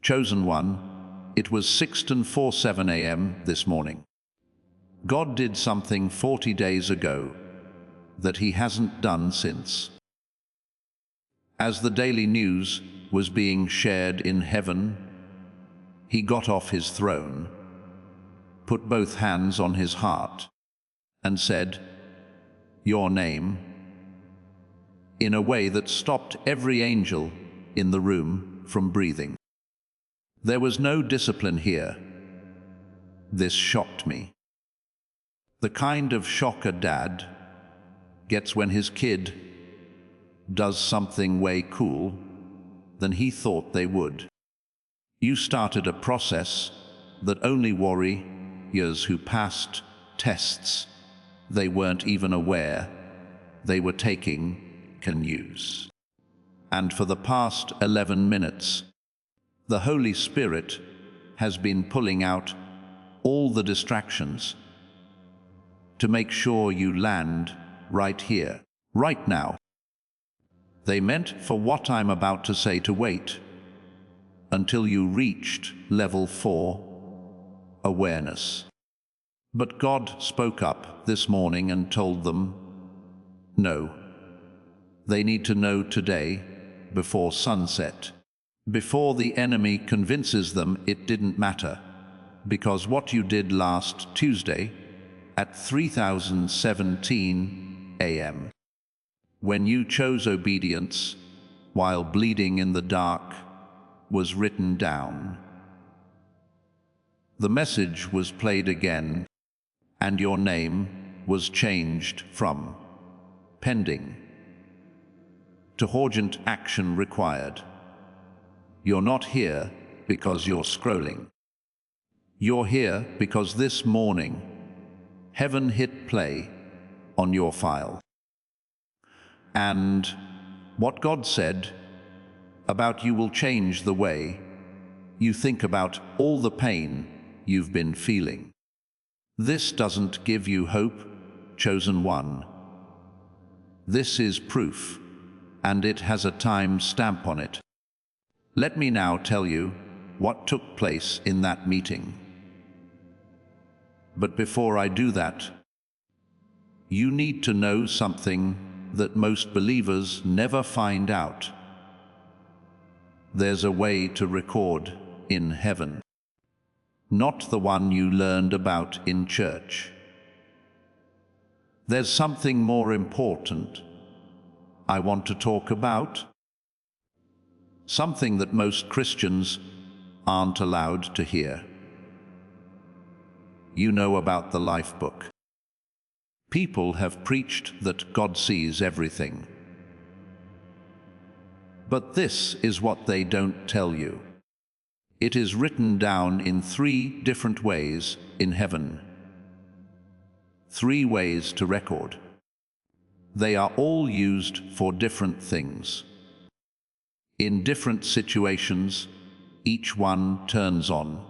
Chosen one, it was 6:47 a.m. this morning. God did something 40 days ago that he hasn't done since. As the daily news was being shared in heaven, he got off his throne, put both hands on his heart, and said, "Your name," in a way that stopped every angel in the room from breathing. There was no discipline here. This shocked me. The kind of shock a dad gets when his kid does something way cool than he thought they would. You started a process that only warriors who passed tests they weren't even aware they were taking can use. And for the past 11 minutes, the Holy Spirit has been pulling out all the distractions to make sure you land right here, right now. They meant for what I'm about to say to wait until you reached level 4, awareness. But God spoke up this morning and told them, no, they need to know today before sunset, before the enemy convinces them it didn't matter, because what you did last Tuesday at 3017 a.m. when you chose obedience while bleeding in the dark was written down. The message was played again, and your name was changed from pending to urgent action required. You're not here because you're scrolling. You're here because this morning heaven hit play on your file. And what God said about you will change the way you think about all the pain you've been feeling. This doesn't give you hope, chosen one. This is proof, and it has a time stamp on it. Let me now tell you what took place in that meeting. But before I do that, you need to know something that most believers never find out. There's a way to record in heaven, not the one you learned about in church. There's something more important I want to talk about, something that most Christians aren't allowed to hear. You know about the life book. People have preached that God sees everything. But this is what they don't tell you. It is written down in 3 different ways in heaven. 3 ways to record. They are all used for different things. In different situations, each one turns on.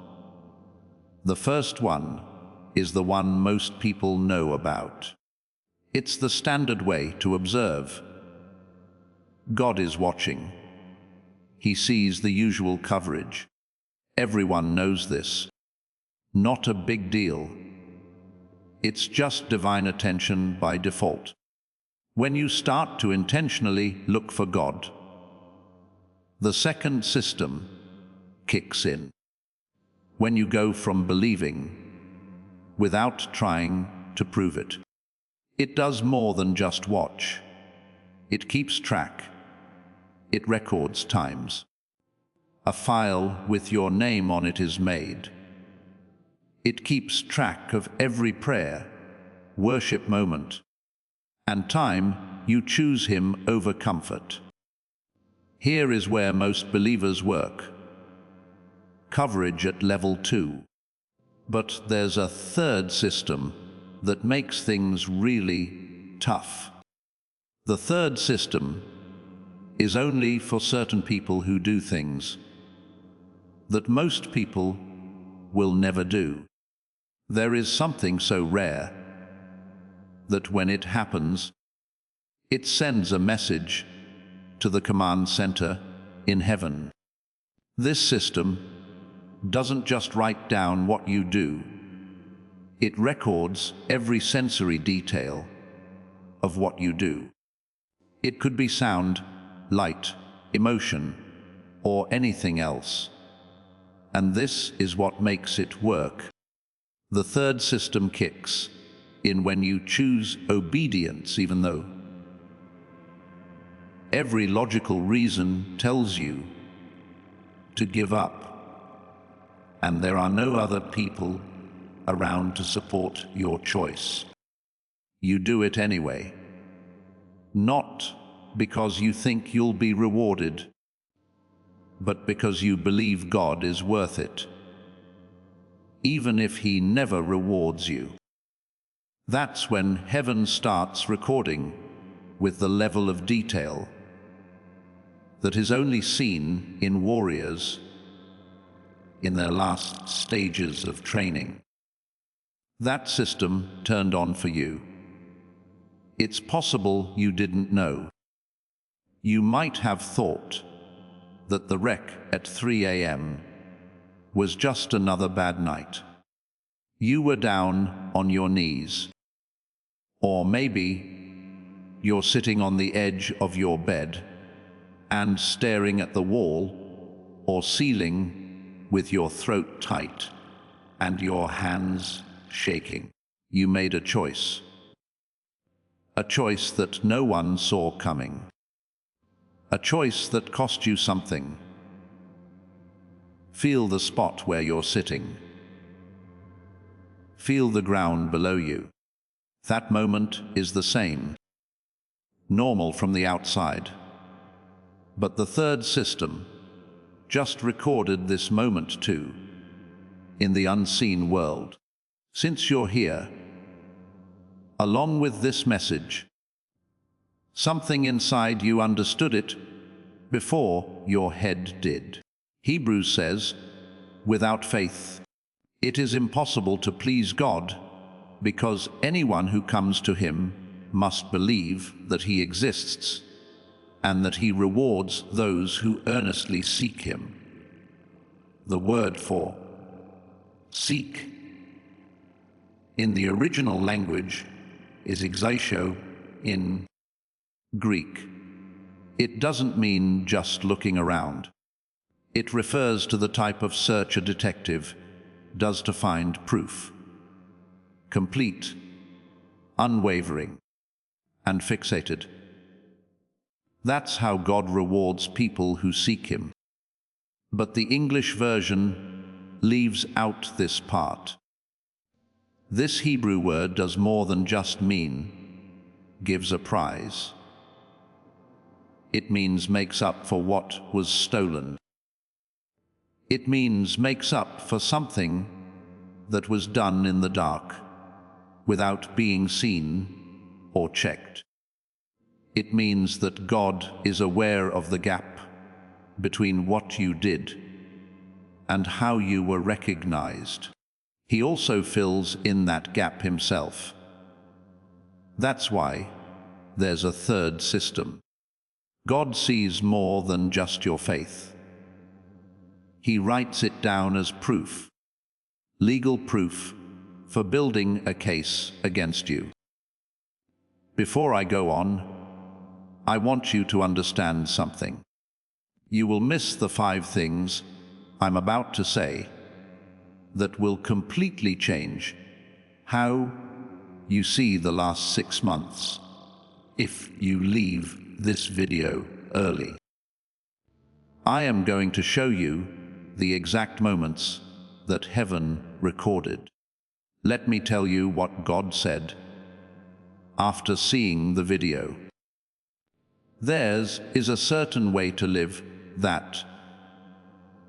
The first one is the one most people know about. It's the standard way to observe. God is watching. He sees the usual coverage. Everyone knows this. Not a big deal. It's just divine attention by default. When you start to intentionally look for God, the second system kicks in. When you go from believing without trying to prove it. It does more than just watch. It keeps track. It records times. A file with your name on it is made. It keeps track of every prayer, worship moment, and time you choose him over comfort. Here is where most believers work. Coverage at level 2. But there's a third system that makes things really tough. The third system is only for certain people who do things that most people will never do. There is something so rare that when it happens, it sends a message to the command center in heaven. This system doesn't just write down what you do, it records every sensory detail of what you do. It could be sound, light, emotion, or anything else. And this is what makes it work. The third system kicks in when you choose obedience, even though every logical reason tells you to give up, and there are no other people around to support your choice. You do it anyway, not because you think you'll be rewarded, but because you believe God is worth it, even if He never rewards you. That's when heaven starts recording with the level of detail that is only seen in warriors in their last stages of training. That system turned on for you. It's possible you didn't know. You might have thought that the wreck at 3 a.m. was just another bad night. You were down on your knees. Or maybe you're sitting on the edge of your bed and staring at the wall or ceiling with your throat tight and your hands shaking. You made a choice that no one saw coming. A choice that cost you something. Feel the spot where you're sitting. Feel the ground below you. That moment is the same, normal from the outside. But the third system just recorded this moment too, in the unseen world. Since you're here, along with this message, something inside you understood it before your head did. Hebrews says, without faith, it is impossible to please God, because anyone who comes to Him must believe that He exists and that He rewards those who earnestly seek Him. The word for seek in the original language is exeisho in Greek. It doesn't mean just looking around. It refers to the type of search a detective does to find proof. Complete, unwavering, and fixated. That's how God rewards people who seek Him. But the English version leaves out this part. This Hebrew word does more than just mean gives a prize. It means makes up for what was stolen. It means makes up for something that was done in the dark, without being seen or checked. It means that God is aware of the gap between what you did and how you were recognized. He also fills in that gap Himself. That's why there's a third system. God sees more than just your faith. He writes it down as proof, legal proof, for building a case against you. Before I go on, I want you to understand something. You will miss the 5 things I'm about to say that will completely change how you see the last 6 months if you leave this video early. I am going to show you the exact moments that heaven recorded. Let me tell you what God said after seeing the video. Theirs is a certain way to live that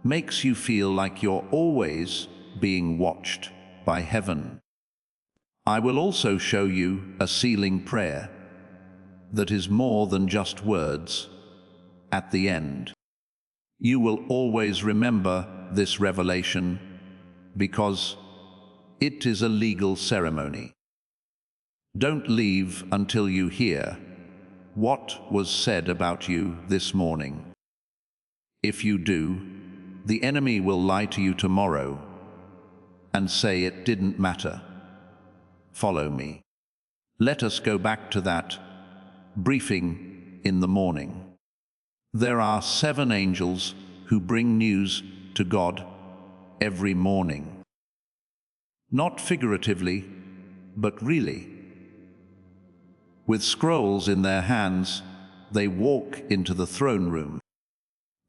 makes you feel like you're always being watched by heaven. I will also show you a sealing prayer that is more than just words at the end. You will always remember this revelation because it is a legal ceremony. Don't leave until you hear what was said about you this morning. If you do, The enemy will lie to you tomorrow and say it didn't matter. Follow me. Let us go back to that briefing in the morning. There are 7 angels who bring news to God every morning. Not figuratively, but really. With scrolls in their hands, they walk into the throne room.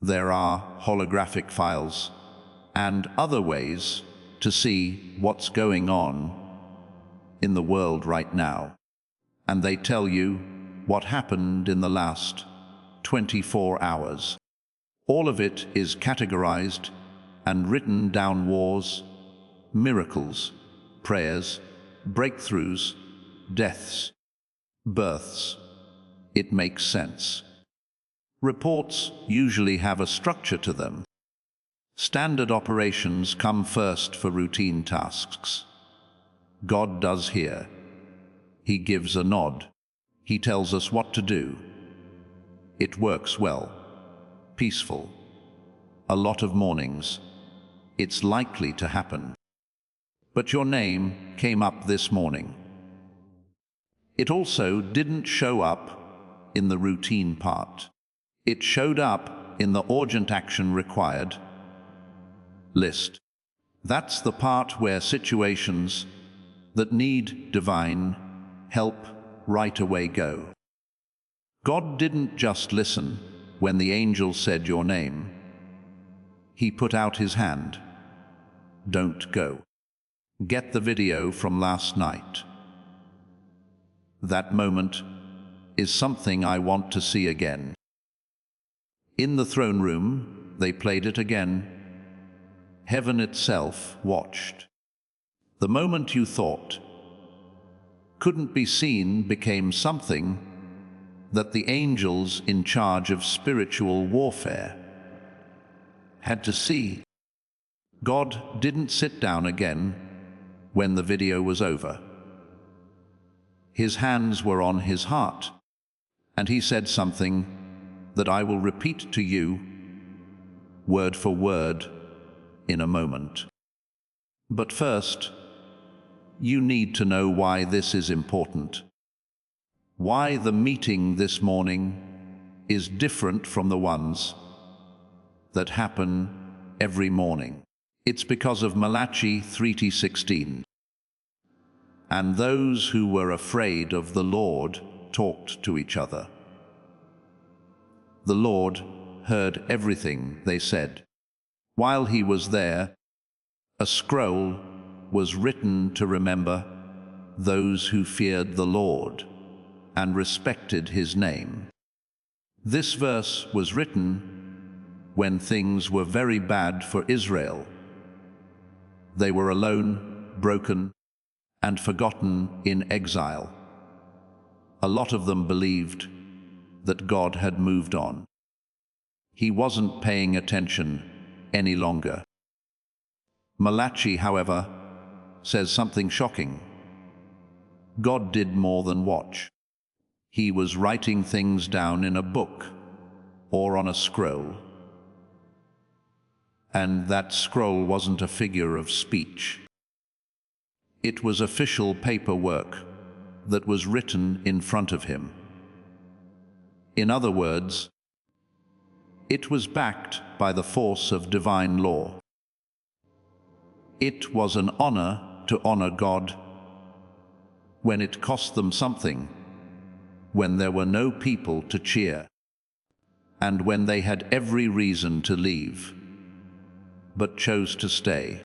There are holographic files and other ways to see what's going on in the world right now. And they tell you what happened in the last 24 hours. All of it is categorized and written down: wars, miracles, prayers, breakthroughs, deaths, births. It makes sense. Reports usually have a structure to them. Standard operations come first for routine tasks. God does here. He gives a nod. He tells us what to do. It works well. Peaceful. A lot of mornings. It's likely to happen. But your name came up this morning. It also didn't show up in the routine part. It showed up in the urgent action required list. That's the part where situations that need divine help right away go. God didn't just listen when the angel said your name. He put out his hand. Don't go. Get the video from last night. That moment is something I want to see again. In the throne room, they played it again. Heaven itself watched. The moment you thought couldn't be seen became something that the angels in charge of spiritual warfare had to see. God didn't sit down again when the video was over. His hands were on his heart, and he said something that I will repeat to you, word for word, in a moment. But first, you need to know why this is important. Why the meeting this morning is different from the ones that happen every morning. It's because of Malachi 3:16. And those who were afraid of the Lord talked to each other. The Lord heard everything they said. While he was there, a scroll was written to remember those who feared the Lord and respected his name. This verse was written when things were very bad for Israel. They were alone, broken, and forgotten in exile. A lot of them believed that God had moved on. He wasn't paying attention any longer. Malachi, however, says something shocking. God did more than watch. He was writing things down in a book or on a scroll. And that scroll wasn't a figure of speech. It was official paperwork that was written in front of him. In other words, it was backed by the force of divine law. It was an honor to honor God when it cost them something, when there were no people to cheer, and when they had every reason to leave, but chose to stay.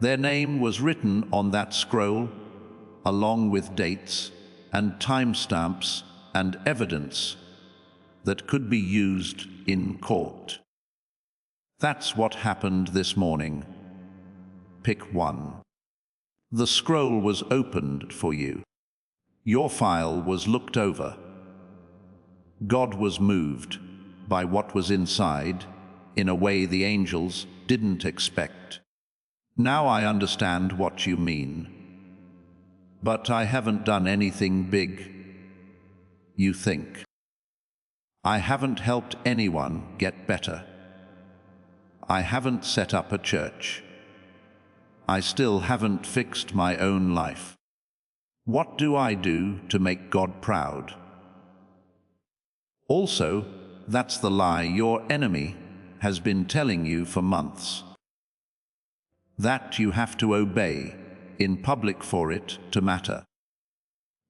Their name was written on that scroll, along with dates and timestamps and evidence that could be used in court. That's what happened this morning. Pick one. The scroll was opened for you. Your file was looked over. God was moved by what was inside in a way the angels didn't expect. Now I understand what you mean. But I haven't done anything big, you think. I haven't helped anyone get better. I haven't set up a church. I still haven't fixed my own life. What do I do to make God proud? Also, that's the lie your enemy has been telling you for months. That you have to obey in public for it to matter.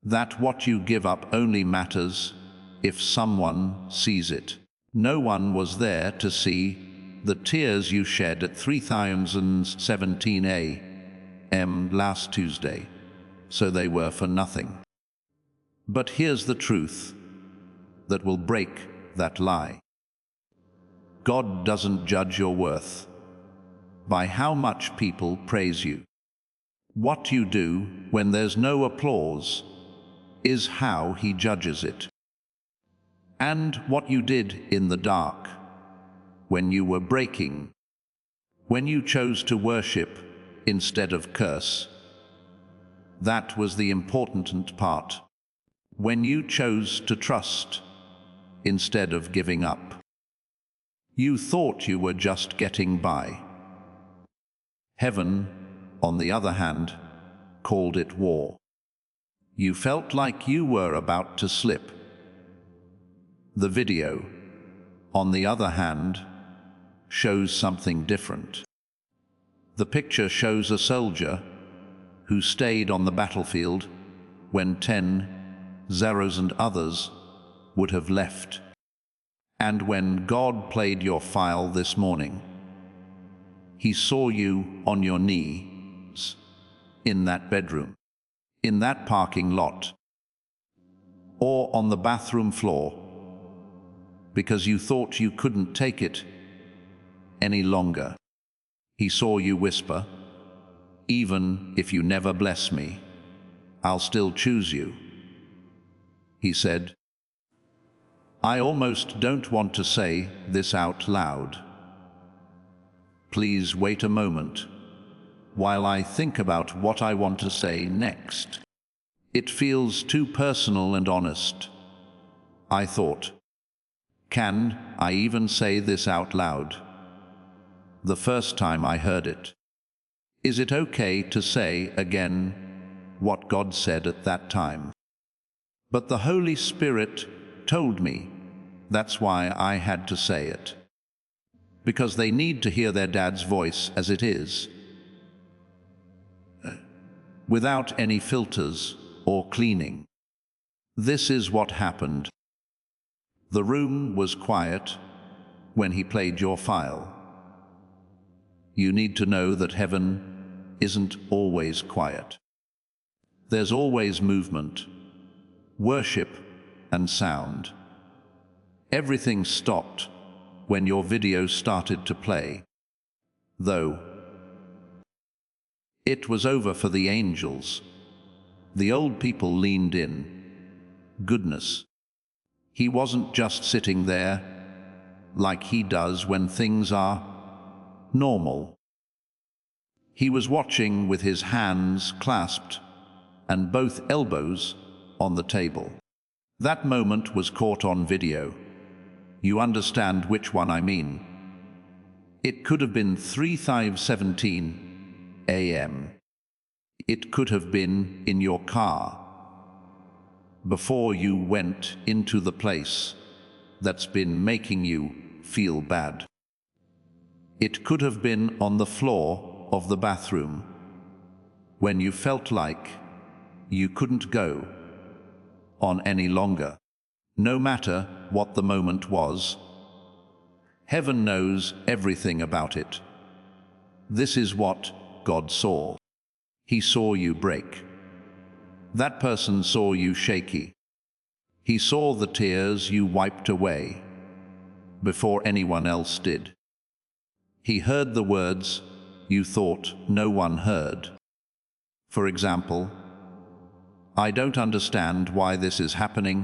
That what you give up only matters if someone sees it. No one was there to see the tears you shed at 3:17 a.m. last Tuesday, so they were for nothing. But here's the truth that will break that lie. God doesn't judge your worth by how much people praise you. What you do when there's no applause is how He judges it. And what you did in the dark, when you were breaking, when you chose to worship instead of curse, that was the important part. When you chose to trust instead of giving up, you thought you were just getting by. Heaven, on the other hand, called it war. You felt like you were about to slip. The video, on the other hand, shows something different. The picture shows a soldier who stayed on the battlefield when 10 Zeros and others would have left. And when God played your file this morning, He saw you on your knees in that bedroom, in that parking lot, or on the bathroom floor, because you thought you couldn't take it any longer. He saw you whisper, "Even if you never bless me, I'll still choose you." He said, "I almost don't want to say this out loud. Please wait a moment while I think about what I want to say next. It feels too personal and honest." I thought, can I even say this out loud? The first time I heard it. Is it okay to say again what God said at that time? But the Holy Spirit told me that's why I had to say it. Because they need to hear their dad's voice as it is, without any filters or cleaning. This is what happened. The room was quiet when he played your file. You need to know that heaven isn't always quiet. There's always movement, worship, and sound. Everything stopped when your video started to play, though. It was over for the angels. The old people leaned in. Goodness. He wasn't just sitting there like he does when things are normal. He was watching with his hands clasped and both elbows on the table. That moment was caught on video. You understand which one I mean. It could have been 3:17 a.m. It could have been in your car before you went into the place that's been making you feel bad. It could have been on the floor of the bathroom when you felt like you couldn't go on any longer. No matter what the moment was, heaven knows everything about it. This is what God saw. He saw you break. That person saw you shaky. He saw the tears you wiped away before anyone else did. He heard the words you thought no one heard. For example, "I don't understand why this is happening,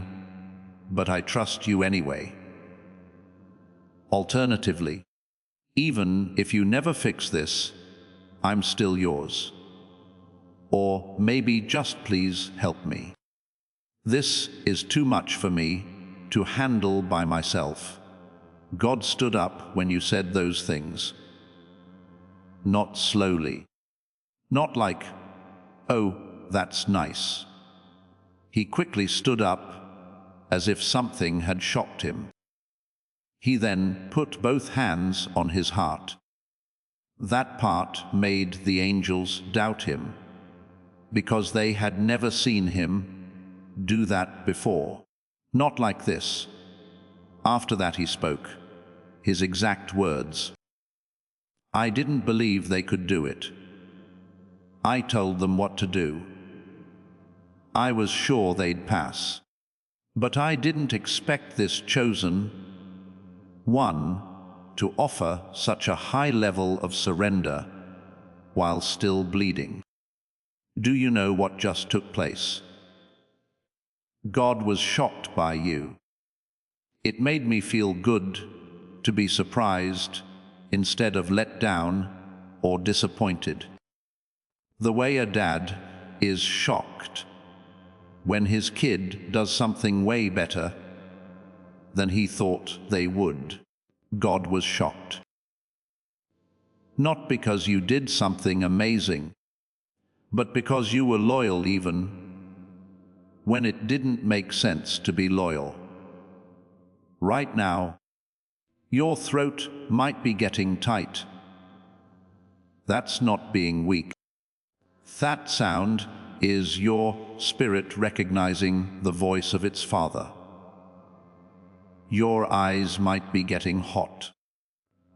but I trust you anyway." Alternatively, "Even if you never fix this, I'm still yours." Or maybe just please help me. This is too much for me to handle by myself. God stood up when you said those things. not slowly. Not like, "Oh, that's nice." He quickly stood up, as if something had shocked him. He then put both hands on his heart. That part made the angels doubt him, because they had never seen him do that before. Not like this. After that he spoke, his exact words. "I didn't believe they could do it. I told them what to do. I was sure they'd pass. But I didn't expect this chosen one to offer such a high level of surrender while still bleeding." Do you know what just took place? God was shocked by you. It made me feel good to be surprised instead of let down or disappointed. The way a dad is shocked when his kid does something way better than he thought they would. God was shocked. Not because you did something amazing, but because you were loyal even when it didn't make sense to be loyal. Right now, your throat might be getting tight. That's not being weak. That sound is your spirit recognizing the voice of its Father. Your eyes might be getting hot.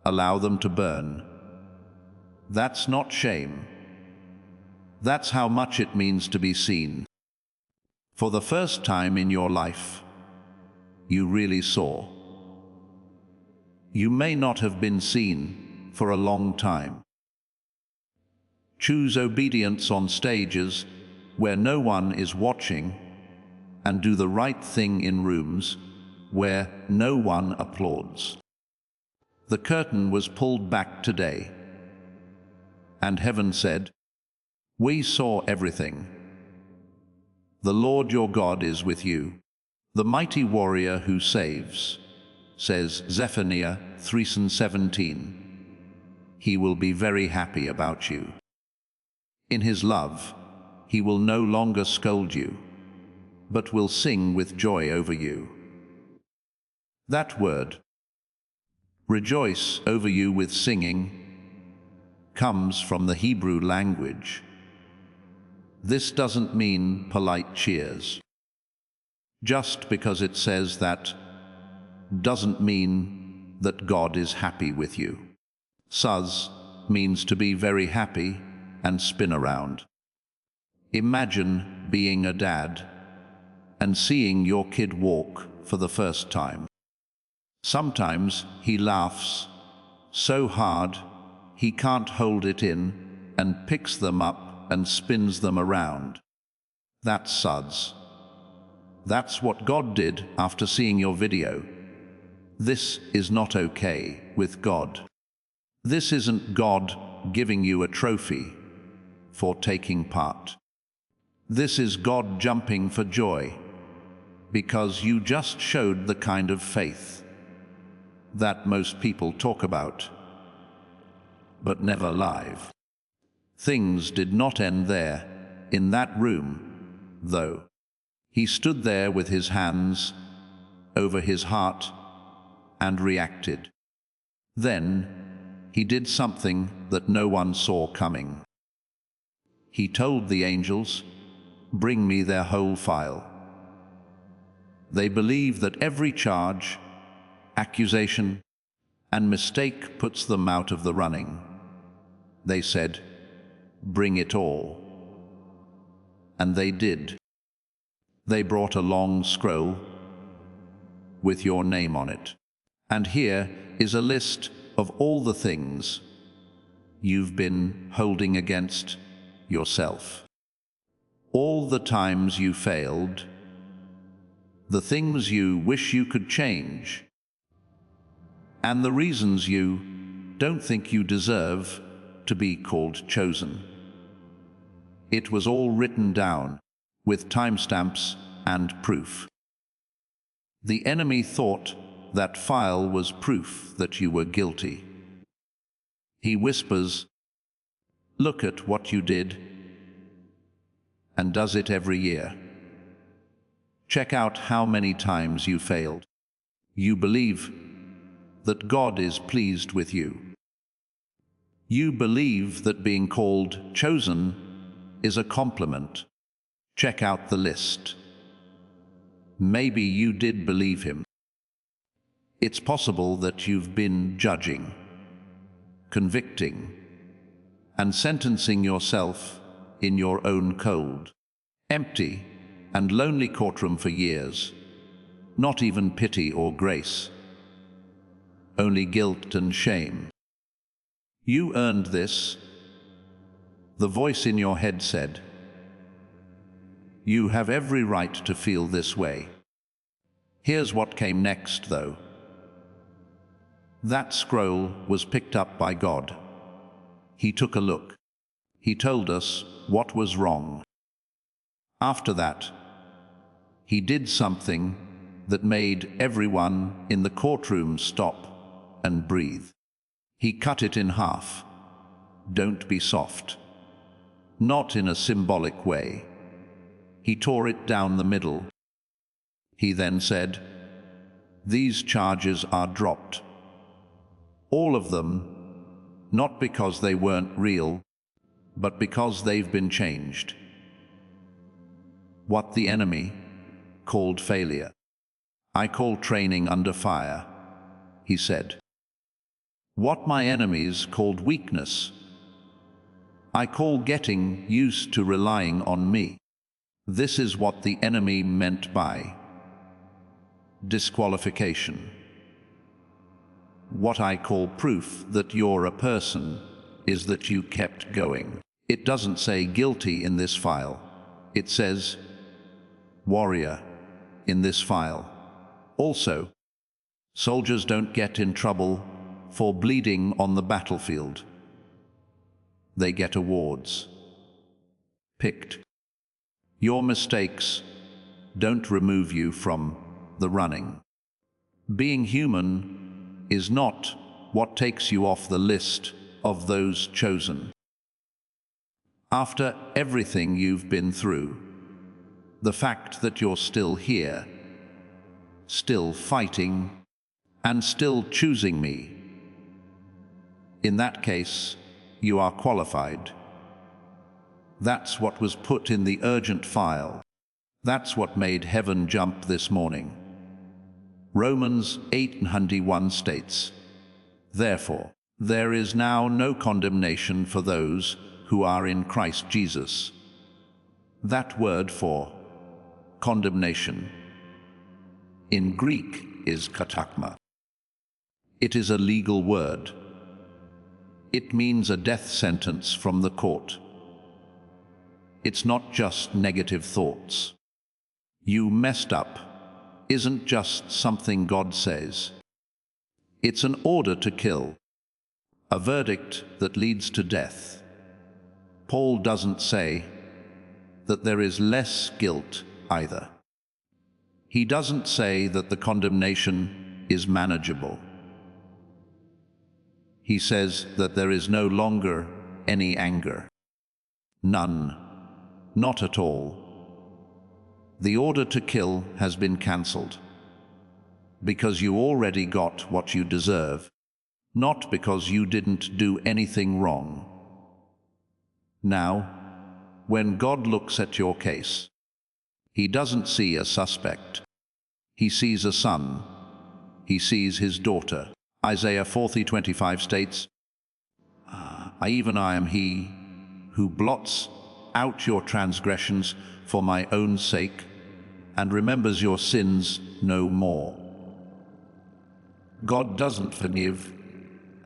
Allow them to burn. That's not shame. That's how much it means to be seen. For the first time in your life, you really saw. You may not have been seen for a long time. Choose obedience on stages where no one is watching, and do the right thing in rooms where no one applauds. The curtain was pulled back today, and heaven said, "We saw everything. The Lord your God is with you, the mighty warrior who saves," says Zephaniah 3:17. He will be very happy about you. In his love, he will no longer scold you, but will sing with joy over you. That word, rejoice over you with singing, comes from the Hebrew language. This doesn't mean polite cheers. Just because it says that doesn't mean that God is happy with you. Suz means to be very happy and spin around. Imagine being a dad and seeing your kid walk for the first time. Sometimes he laughs so hard he can't hold it in and picks them up and spins them around. That's suds. That's what God did after seeing your video. This is not okay with God. This isn't God giving you a trophy for taking part. This is God jumping for joy because you just showed the kind of faith that most people talk about, but never live. Things did not end there, in that room, though. He stood there with his hands over his heart and reacted. Then he did something that no one saw coming. He told the angels, "Bring me their whole file." They believe that every charge, accusation, and mistake puts them out of the running. They said, "Bring it all." And they did. They brought a long scroll with your name on it. And here is a list of all the things you've been holding against yourself. All the times you failed, the things you wish you could change, and the reasons you don't think you deserve to be called chosen. It was all written down with timestamps and proof. The enemy thought that file was proof that you were guilty. He whispers, Look at what you did, and does it every year. Check out how many times you failed. You believe that God is pleased with you. You believe that being called chosen is a compliment. Check out the list. Maybe you did believe him. It's possible that you've been judging, convicting, and sentencing yourself in your own cold, empty, and lonely courtroom for years. Not even pity or grace, only guilt and shame. You earned this, the voice in your head said. You have every right to feel this way. Here's what came next, though. That scroll was picked up by God. He took a look. He told us what was wrong. After that, he did something that made everyone in the courtroom stop and breathe. He cut it in half. Don't be soft. Not in a symbolic way. He tore it down the middle. He then said, "These charges are dropped. All of them, not because they weren't real, but because they've been changed." What the enemy called failure, I call training under fire, he said. What my enemies called weakness, I call getting used to relying on me. This is what the enemy meant by disqualification. What I call proof that you're a person is that you kept going. It doesn't say guilty in this file. It says warrior in this file. Also, soldiers don't get in trouble for bleeding on the battlefield. They get awards. Picked. Your mistakes don't remove you from the running. Being human is not what takes you off the list of those chosen. After everything you've been through, the fact that you're still here, still fighting, and still choosing me, in that case, you are qualified. That's what was put in the urgent file. That's what made heaven jump this morning. Romans 8:1 states, "Therefore, there is now no condemnation for those who are in Christ Jesus." That word for condemnation in Greek is katakma. It is a legal word. It means a death sentence from the court. It's not just negative thoughts. You messed up isn't just something God says. It's an order to kill, a verdict that leads to death. Paul doesn't say that there is less guilt either. He doesn't say that the condemnation is manageable. He says that there is no longer any anger. None. Not at all. The order to kill has been cancelled. Because you already got what you deserve, not because you didn't do anything wrong. Now, when God looks at your case, he doesn't see a suspect. He sees a son. He sees his daughter. Isaiah 40:25 states, Even I am he who blots out your transgressions for my own sake and remembers your sins no more." God doesn't forgive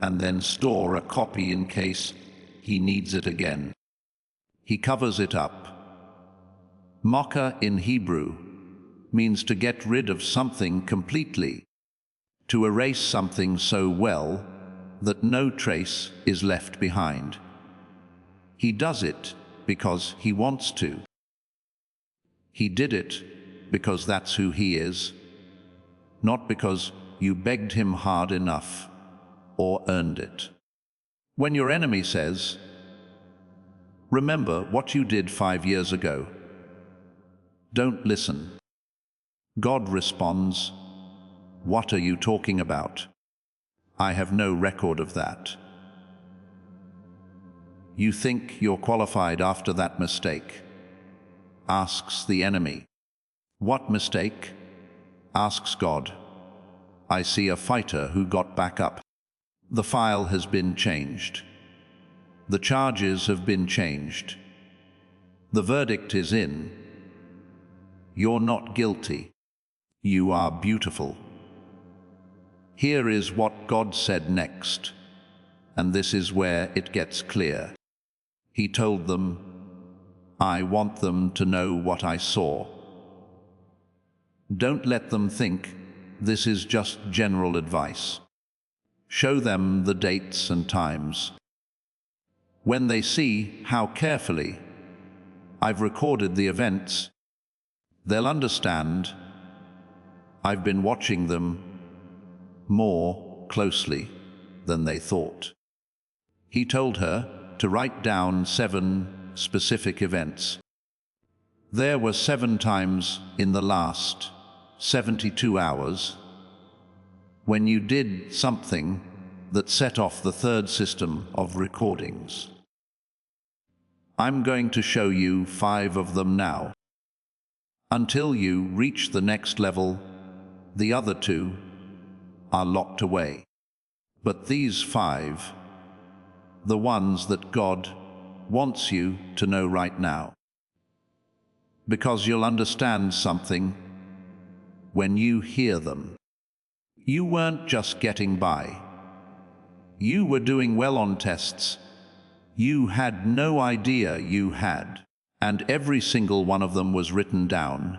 and then store a copy in case he needs it again. He covers it up. Mocha in Hebrew means to get rid of something completely, to erase something so well that no trace is left behind. He does it because he wants to. He did it because that's who he is, not because you begged him hard enough or earned it. When your enemy says, Remember what you did 5 years ago. Don't listen. God responds, "What are you talking about? I have no record of that." "You think you're qualified after that mistake?" asks the enemy. "What mistake?" asks God. "I see a fighter who got back up. The file has been changed. The charges have been changed. The verdict is in. You're not guilty. You are beautiful." Here is what God said next, and this is where it gets clear. He told them, "I want them to know what I saw. Don't let them think this is just general advice. Show them the dates and times. When they see how carefully I've recorded the events, they'll understand I've been watching them more closely than they thought." He told her to write down 7 specific events. There were 7 times in the last 72 hours when you did something that set off the third system of recordings. I'm going to show you 5 of them now. Until you reach the next level, the other 2 are locked away. But these 5, the ones that God wants you to know right now, because you'll understand something when you hear them. You weren't just getting by. You were doing well on tests. You had no idea you had. And every single one of them was written down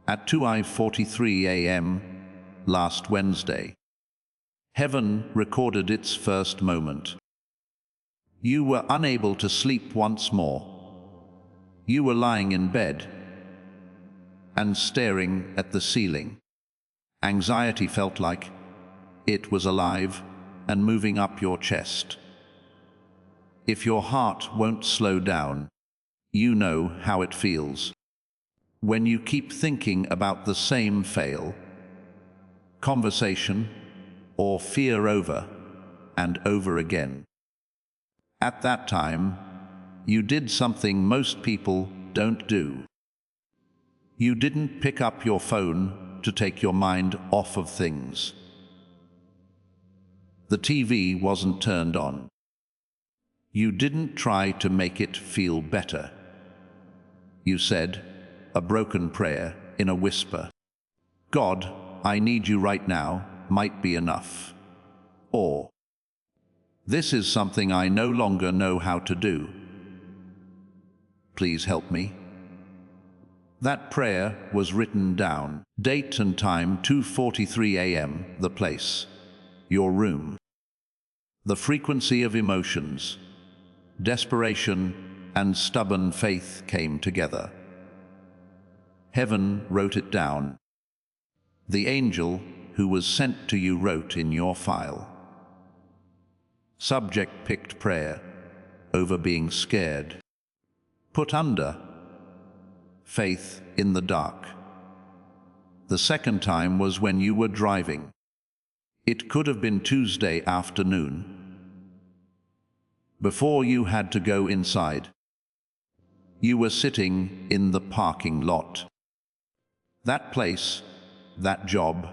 at 2:43 a.m. last Wednesday. Heaven recorded its first moment. You were unable to sleep once more. You were lying in bed and staring at the ceiling. Anxiety felt like it was alive and moving up your chest. If your heart won't slow down, you know how it feels. When you keep thinking about the same fail, conversation, or fear over and over again. At that time, you did something most people don't do. You didn't pick up your phone to take your mind off of things. The TV wasn't turned on. You didn't try to make it feel better. You said a broken prayer in a whisper. "God, I need you right now," might be enough. Or, "This is something I no longer know how to do. Please help me." That prayer was written down. Date and time 2:43 a.m. The place, your room. The frequency of emotions, desperation, and stubborn faith came together. Heaven wrote it down. The angel who was sent to you wrote in your file. Subject picked prayer over being scared. Put under faith in the dark. The second time was when you were driving. It could have been Tuesday afternoon, before you had to go inside. You were sitting in the parking lot. That place, that job,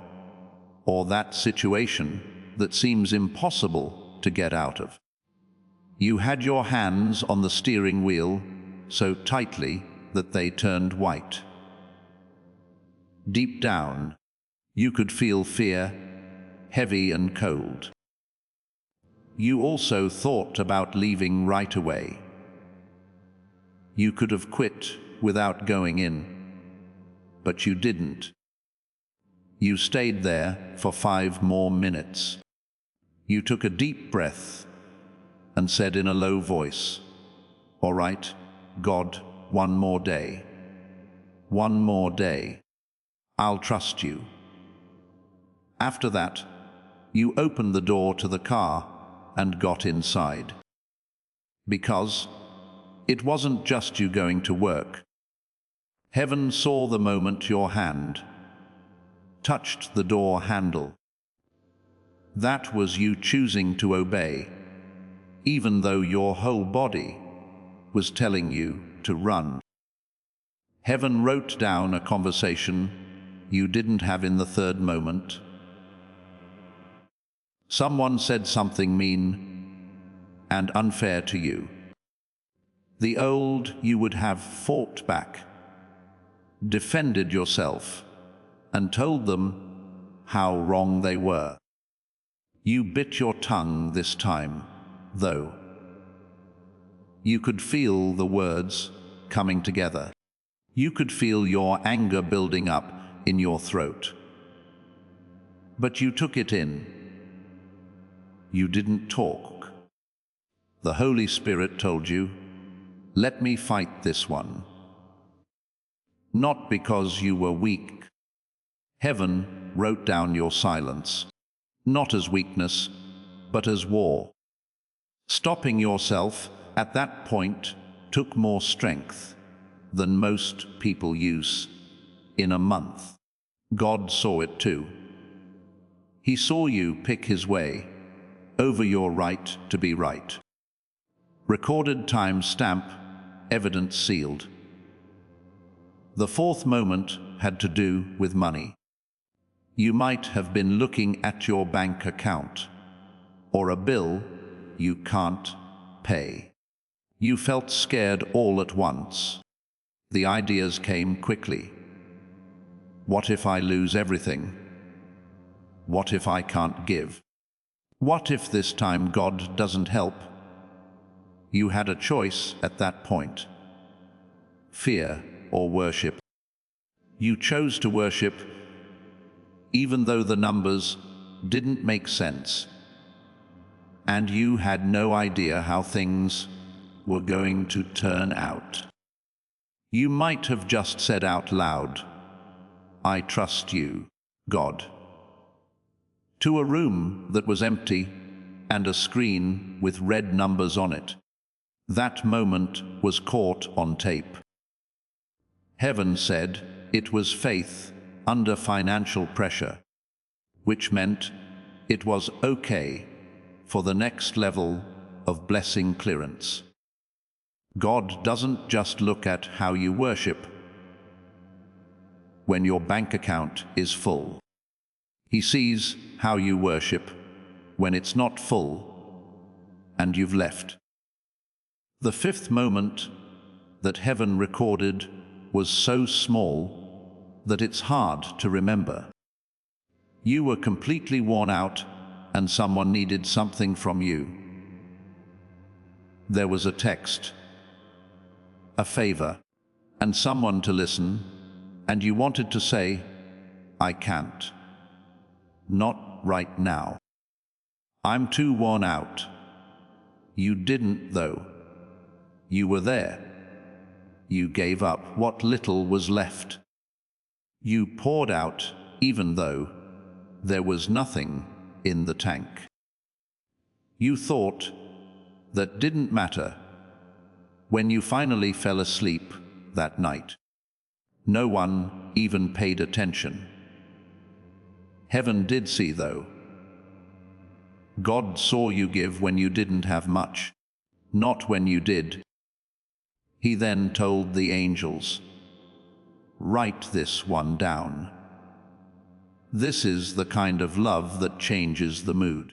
or that situation that seems impossible to get out of. You had your hands on the steering wheel so tightly that they turned white. Deep down, you could feel fear, heavy and cold. You also thought about leaving right away. You could have quit without going in, but you didn't. You stayed there for 5 more minutes. You took a deep breath and said in a low voice, "All right, God, one more day. One more day. I'll trust you." After that, you opened the door to the car and got inside. Because It wasn't just you going to work. Heaven saw the moment your hand touched the door handle. That was you choosing to obey, even though your whole body was telling you to run. Heaven wrote down a conversation you didn't have in the third moment. Someone said something mean and unfair to you. The old you would have fought back, defended yourself, and told them how wrong they were. You bit your tongue this time, though. You could feel the words coming together. You could feel your anger building up in your throat. But you took it in. You didn't talk. The Holy Spirit told you, "Let me fight this one." Not because you were weak. Heaven wrote down your silence, not as weakness, but as war. Stopping yourself at that point took more strength than most people use in a month. God saw it too. He saw you pick his way over your right to be right. Recorded time stamp, evidence sealed. The fourth moment had to do with money. You might have been looking at your bank account or a bill you can't pay. You felt scared all at once. The ideas came quickly. What if I lose everything? What if I can't give? What if this time God doesn't help? You had a choice at that point: fear or worship. You chose to worship, even though the numbers didn't make sense, and you had no idea how things were going to turn out. You might have just said out loud, "I trust you, God," to a room that was empty and a screen with red numbers on it. That moment was caught on tape. Heaven said it was faith under financial pressure, which meant it was okay for the next level of blessing clearance. God doesn't just look at how you worship when your bank account is full. He sees how you worship when it's not full and you've left. The fifth moment that heaven recorded was so small that it's hard to remember. You were completely worn out and someone needed something from you. There was a text, a favor, and someone to listen, and you wanted to say, "I can't. Not right now. I'm too worn out." You didn't, though. You were there. You gave up what little was left. You poured out, even though there was nothing in the tank. You thought that didn't matter. When you finally fell asleep that night, no one even paid attention. Heaven did see, though. God saw you give when you didn't have much, not when you did. He then told the angels, "Write this one down." This is the kind of love that changes the mood.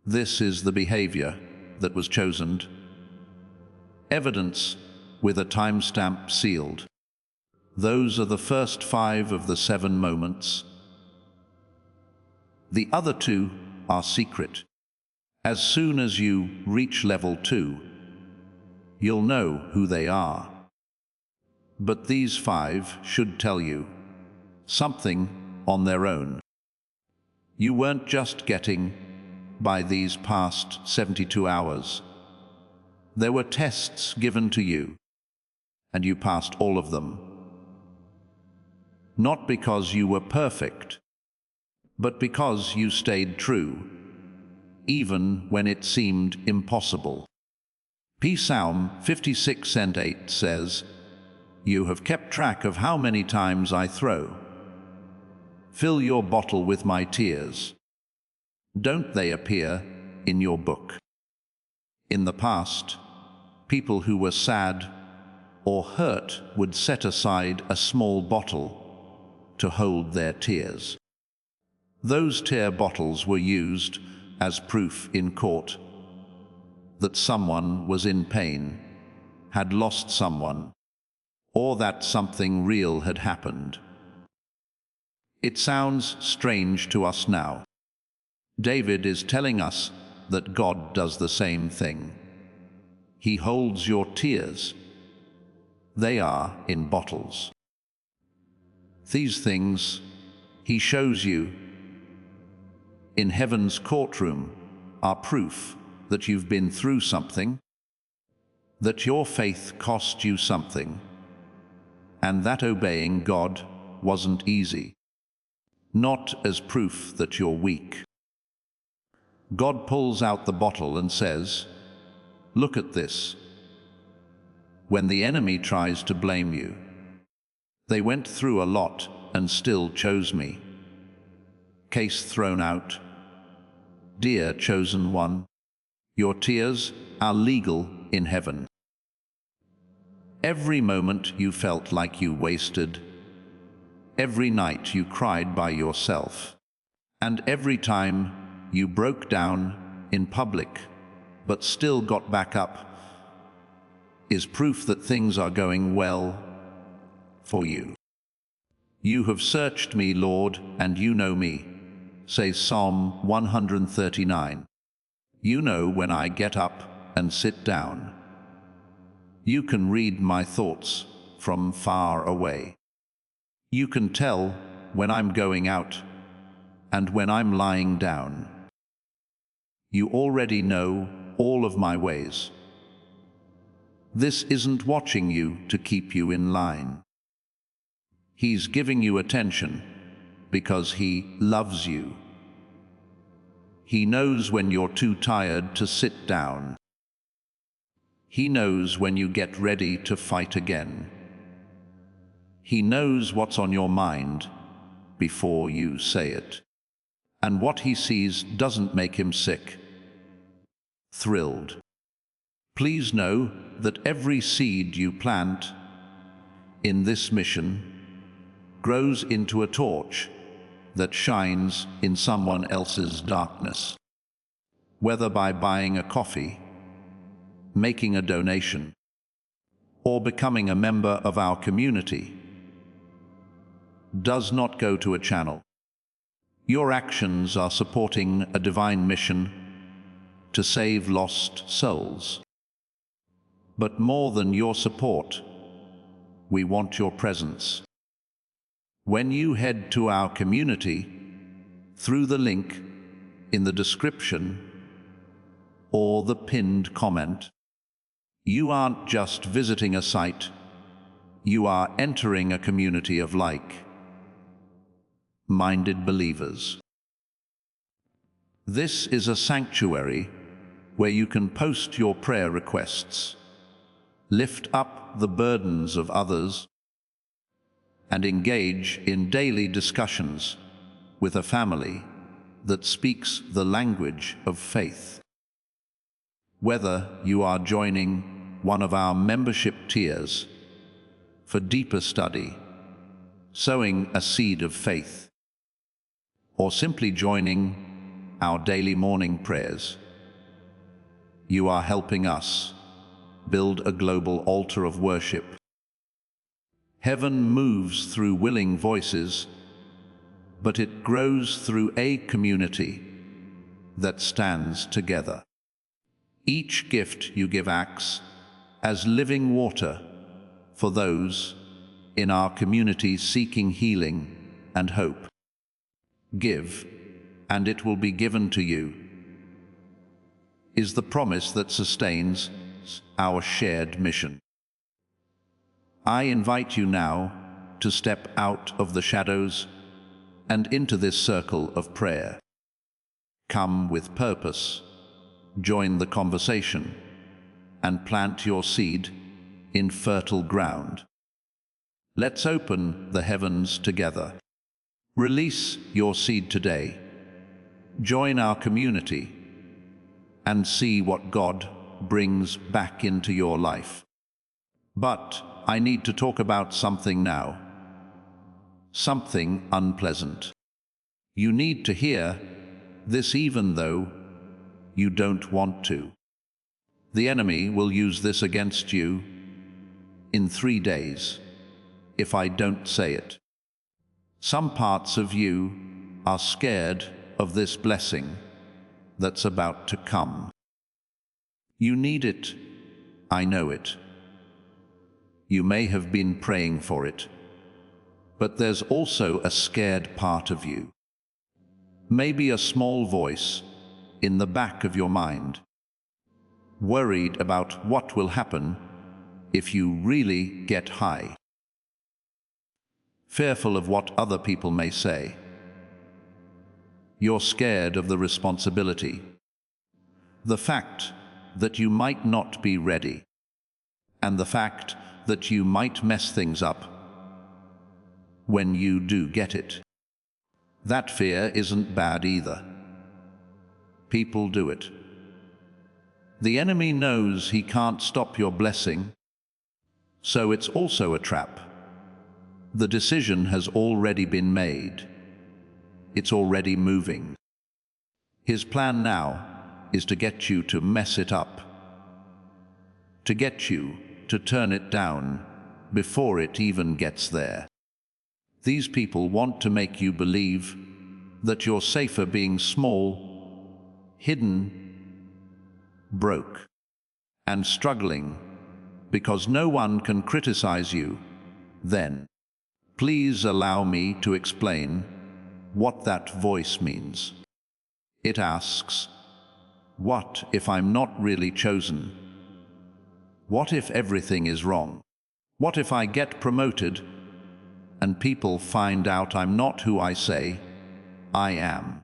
This is the behavior that was chosen. Evidence with a timestamp sealed. Those are the first 5 of the 7 moments. The other 2 are secret. As soon as you reach level 2, you'll know who they are. But these 5 should tell you something on their own. You weren't just getting by these past 72 hours. There were tests given to you, and you passed all of them. Not because you were perfect, but because you stayed true, even when it seemed impossible. Psalm 56 and 8 says, "You have kept track of how many times I throw. Fill your bottle with my tears. Don't they appear in your book?" In the past, people who were sad or hurt would set aside a small bottle to hold their tears. Those tear bottles were used as proof in court that someone was in pain, had lost someone, or that something real had happened. It sounds strange to us now. David is telling us that God does the same thing. He holds your tears. They are in bottles. These things He shows you in heaven's courtroom are proof that you've been through something, that your faith cost you something, and that obeying God wasn't easy. Not as proof that you're weak. God pulls out the bottle and says, "Look at this." When the enemy tries to blame you, "They went through a lot and still chose me." Case thrown out. Dear chosen one, your tears are legal in heaven. Every moment you felt like you wasted, every night you cried by yourself, and every time you broke down in public but still got back up, is proof that things are going well for you. "You have searched me, Lord, and you know me," says Psalm 139. "You know when I get up and sit down. You can read my thoughts from far away. You can tell when I'm going out and when I'm lying down. You already know all of my ways." This isn't watching you to keep you in line. He's giving you attention because He loves you. He knows when you're too tired to sit down. He knows when you get ready to fight again. He knows what's on your mind before you say it. And what He sees doesn't make Him sick, thrilled. Please know that every seed you plant in this mission grows into a torch that shines in someone else's darkness. Whether by buying a coffee, making a donation, or becoming a member of our community, does not go to a channel. Your actions are supporting a divine mission to save lost souls. But more than your support, we want your presence. When you head to our community through the link in the description or the pinned comment, you aren't just visiting a site, you are entering a community of like-minded believers. This is a sanctuary where you can post your prayer requests, lift up the burdens of others, and engage in daily discussions with a family that speaks the language of faith. Whether you are joining one of our membership tiers for deeper study, sowing a seed of faith, or simply joining our daily morning prayers, you are helping us build a global altar of worship. Heaven moves through willing voices, but it grows through a community that stands together. Each gift you give acts as living water for those in our community seeking healing and hope. Give, and it will be given to you, is the promise that sustains our shared mission. I invite you now to step out of the shadows and into this circle of prayer. Come with purpose, join the conversation, and plant your seed in fertile ground. Let's open the heavens together. Release your seed today. Join our community and see what God brings back into your life. But I need to talk about something now. Something unpleasant. You need to hear this even though you don't want to. The enemy will use this against you in 3 days if I don't say it. Some parts of you are scared of this blessing that's about to come. You need it. I know it. You may have been praying for it, but there's also a scared part of you. Maybe a small voice in the back of your mind, worried about what will happen if you really get high, fearful of what other people may say. You're scared of the responsibility, the fact that you might not be ready, and the fact that you might mess things up when you do get it. That fear isn't bad either. People do it. The enemy knows he can't stop your blessing, so it's also a trap. The decision has already been made. It's already moving. His plan now is to get you to mess it up, to get you to turn it down before it even gets there. These people want to make you believe that you're safer being small, hidden, broke, and struggling because no one can criticize you then. Please allow me to explain what that voice means. It asks, what if I'm not really chosen? What if everything is wrong? What if I get promoted and people find out I'm not who I say I am?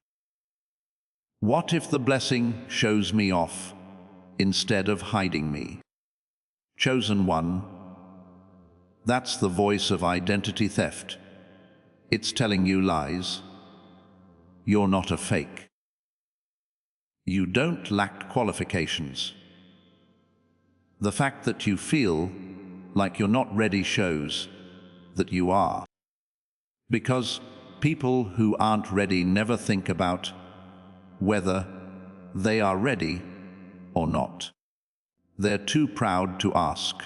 What if the blessing shows me off instead of hiding me? Chosen one, that's the voice of identity theft. It's telling you lies. You're not a fake. You don't lack qualifications. The fact that you feel like you're not ready shows that you are. Because people who aren't ready never think about whether they are ready or not. They're too proud to ask.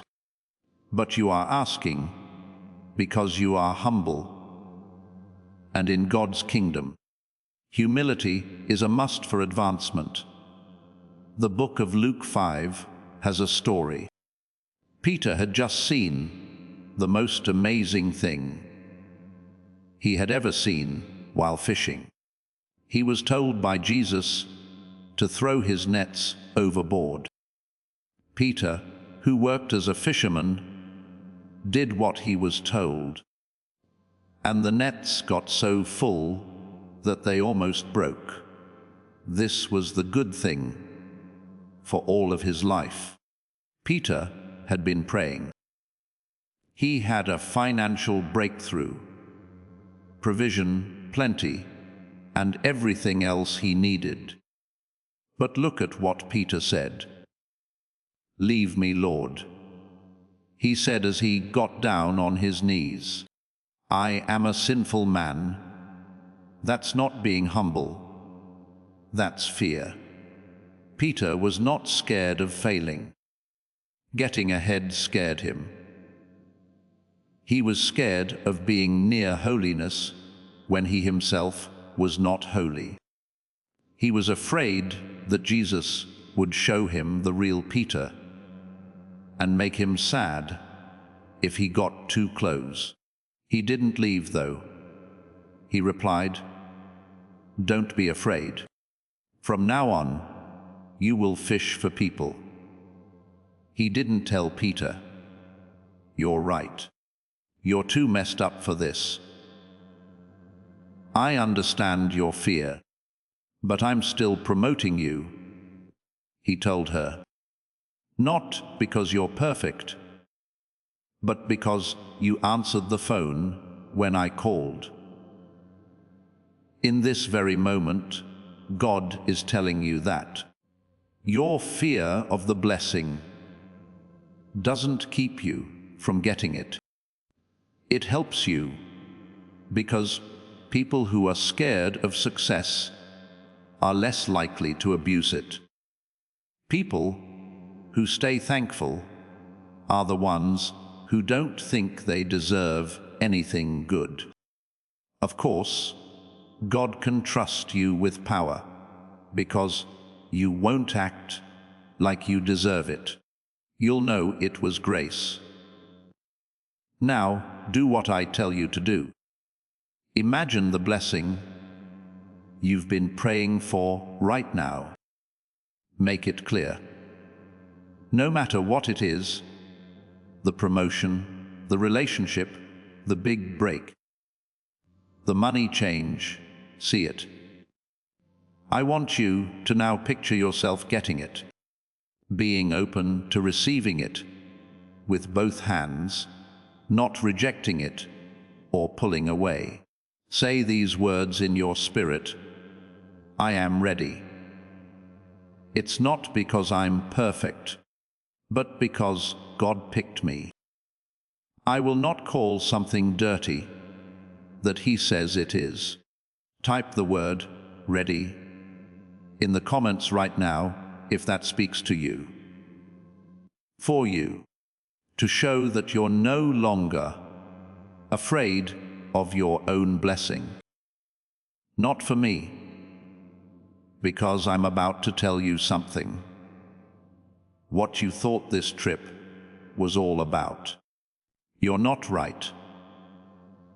But you are asking because you are humble. And in God's kingdom, humility is a must for advancement. The book of Luke 5 has a story. Peter had just seen the most amazing thing he had ever seen while fishing. He was told by Jesus to throw his nets overboard. Peter, who worked as a fisherman, did what he was told, and the nets got so full that they almost broke. This was the good thing for all of his life. Peter had been praying. He had a financial breakthrough, provision, plenty, and everything else he needed. But look at what Peter said. "Leave me, Lord," he said as he got down on his knees. "I am a sinful man." That's not being humble. That's fear. Peter was not scared of failing. Getting ahead scared him. He was scared of being near holiness when he himself was not holy. He was afraid that Jesus would show him the real Peter and make him sad if he got too close. He didn't leave, though. He replied, "Don't be afraid. From now on, you will fish for people." He didn't tell Peter, "You're right. You're too messed up for this. I understand your fear, but I'm still promoting you," he told her. Not because you're perfect, but because you answered the phone when I called. In this very moment, God is telling you that your fear of the blessing doesn't keep you from getting it. It helps you because people who are scared of success are less likely to abuse it. People who stay thankful are the ones who don't think they deserve anything good. Of course, God can trust you with power because you won't act like you deserve it. You'll know it was grace. Now, do what I tell you to do. Imagine the blessing you've been praying for right now. Make it clear. No matter what it is, the promotion, the relationship, the big break, the money change, see it. I want you to now picture yourself getting it, being open to receiving it with both hands, not rejecting it or pulling away. Say these words in your spirit: I am ready. It's not because I'm perfect, but because God picked me. I will not call something dirty that He says it is. Type the word ready in the comments right now if that speaks to you. For you, to show that you're no longer afraid of your own blessing. Not for me, because I'm about to tell you something. What you thought this trip was all about. You're not right.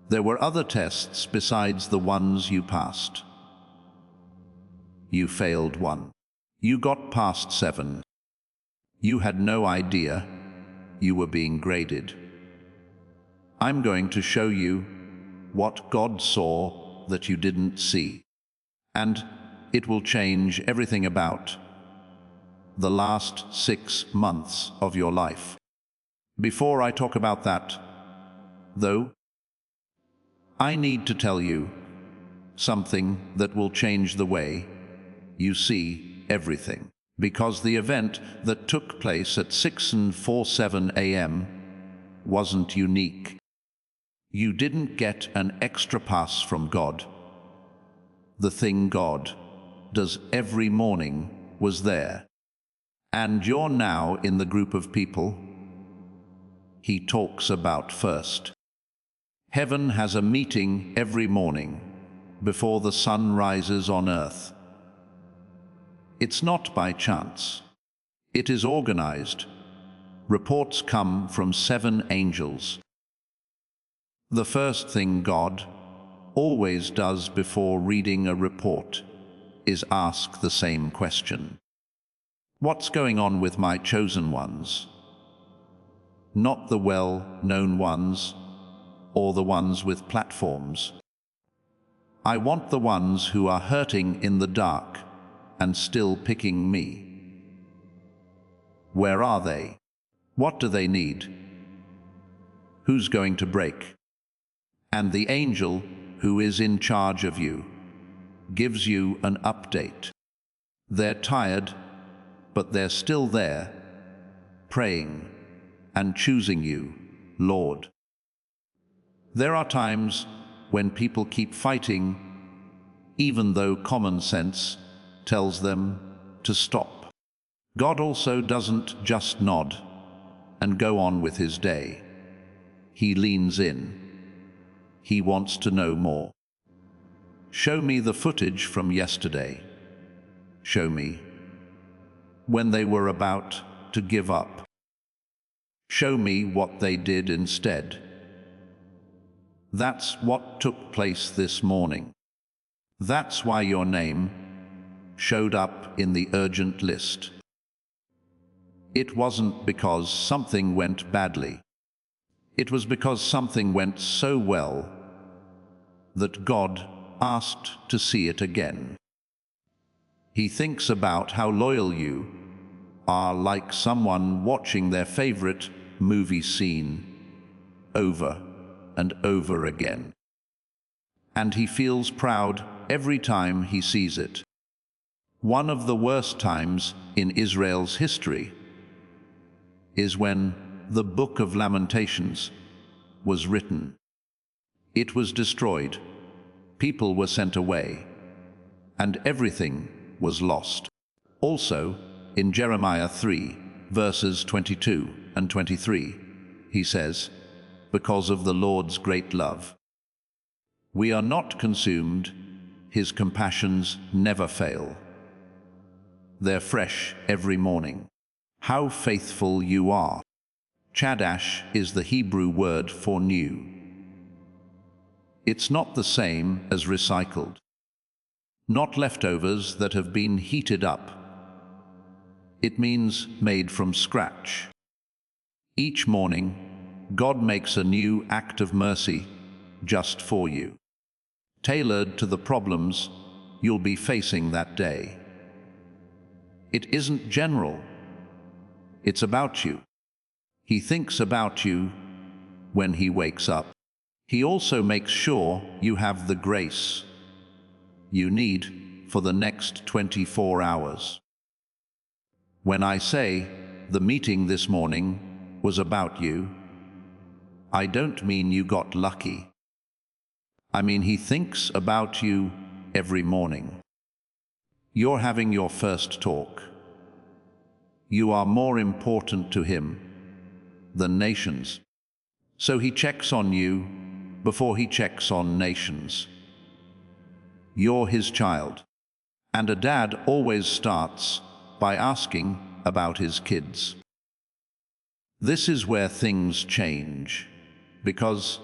There were other tests besides the ones you passed. You failed one. You got past 7. You had no idea you were being graded. I'm going to show you what God saw that you didn't see. And it will change everything about the last 6 months of your life. Before I talk about that, though, I need to tell you something that will change the way you see everything. Because the event that took place at 6:47 a.m. wasn't unique. You didn't get an extra pass from God. The thing God does every morning was there. And you're now in the group of people He talks about first. Heaven has a meeting every morning before the sun rises on earth. It's not by chance. It is organized. Reports come from 7 angels. The first thing God always does before reading a report is ask the same question. What's going on with my chosen ones? Not the well-known ones or the ones with platforms. I want the ones who are hurting in the dark and still picking me. Where are they? What do they need? Who's going to break? And the angel who is in charge of you gives you an update. They're tired, but they're still there, praying and choosing you, Lord. There are times when people keep fighting, even though common sense tells them to stop. God also doesn't just nod and go on with His day. He leans in. He wants to know more. Show me the footage from yesterday. Show me when they were about to give up. Show me what they did instead. That's what took place this morning. That's why your name showed up in the urgent list. It wasn't because something went badly. It was because something went so well that God asked to see it again. He thinks about how loyal you are like someone watching their favorite movie scene over and over again. And he feels proud every time he sees it. One of the worst times in Israel's history is when the Book of Lamentations was written. It was destroyed, people were sent away, and everything was lost. Also, in Jeremiah 3, verses 22 and 23, he says, "Because of the Lord's great love, we are not consumed, his compassions never fail. They're fresh every morning. How faithful you are." Chadash is the Hebrew word for new. It's not the same as recycled, not leftovers that have been heated up. It means made from scratch. Each morning, God makes a new act of mercy just for you, tailored to the problems you'll be facing that day. It isn't general, it's about you. He thinks about you when he wakes up. He also makes sure you have the grace you need for the next 24 hours. When I say the meeting this morning was about you, I don't mean you got lucky. I mean he thinks about you every morning. You're having your first talk. You are more important to him than nations. So he checks on you before he checks on nations. You're his child. And a dad always starts by asking about his kids. This is where things change, because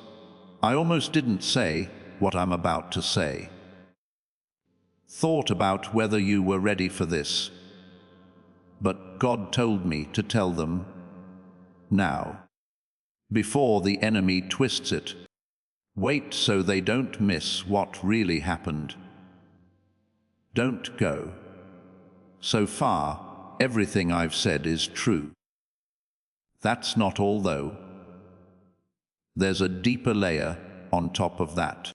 I almost didn't say what I'm about to say. Thought about whether you were ready for this, but God told me to tell them now, before the enemy twists it. Wait so they don't miss what really happened. Don't go. So far, everything I've said is true. That's not all, though. There's a deeper layer on top of that.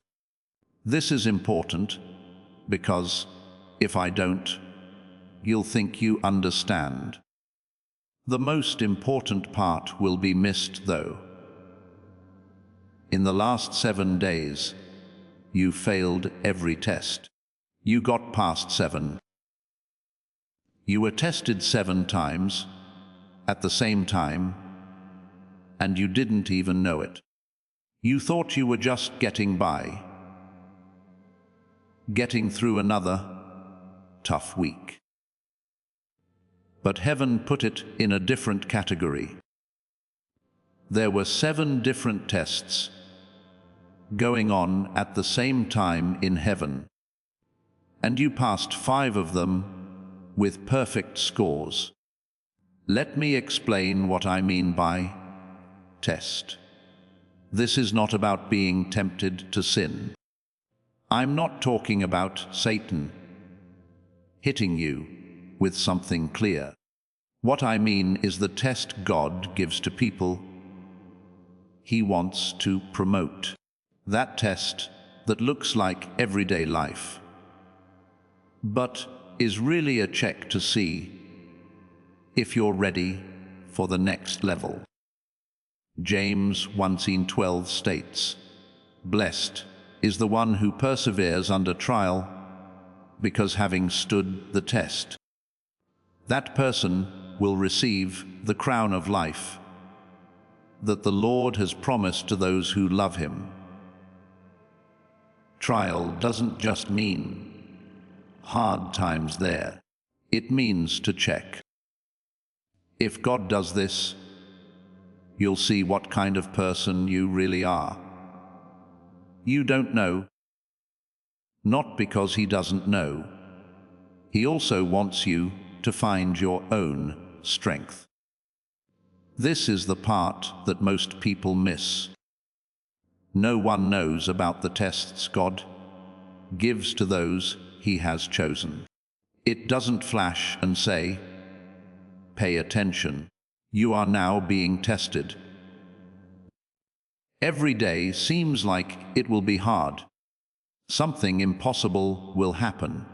This is important because if I don't, you'll think you understand. The most important part will be missed, though. In the last 7 days, you failed every test. You got past 7. You were tested 7 times at the same time, and you didn't even know it. You thought you were just getting by, getting through another tough week. But heaven put it in a different category. There were 7 different tests going on at the same time in heaven, and you passed 5 of them with perfect scores. Let me explain what I mean by test. This is not about being tempted to sin. I'm not talking about Satan hitting you with something clear. What I mean is the test God gives to people he wants to promote. That test that looks like everyday life, but is really a check to see if you're ready for the next level. James 1:12 states, "Blessed is the one who perseveres under trial, because having stood the test, that person will receive the crown of life that the Lord has promised to those who love him." Trial doesn't just mean hard times there. It means to check. If God does this, you'll see what kind of person you really are. You don't know, not because he doesn't know. He also wants you to find your own strength. This is the part that most people miss. No one knows about the tests God gives to those he has chosen. It doesn't flash and say, Pay attention. You are now being tested. Every day seems like it will be hard. Something impossible will happen.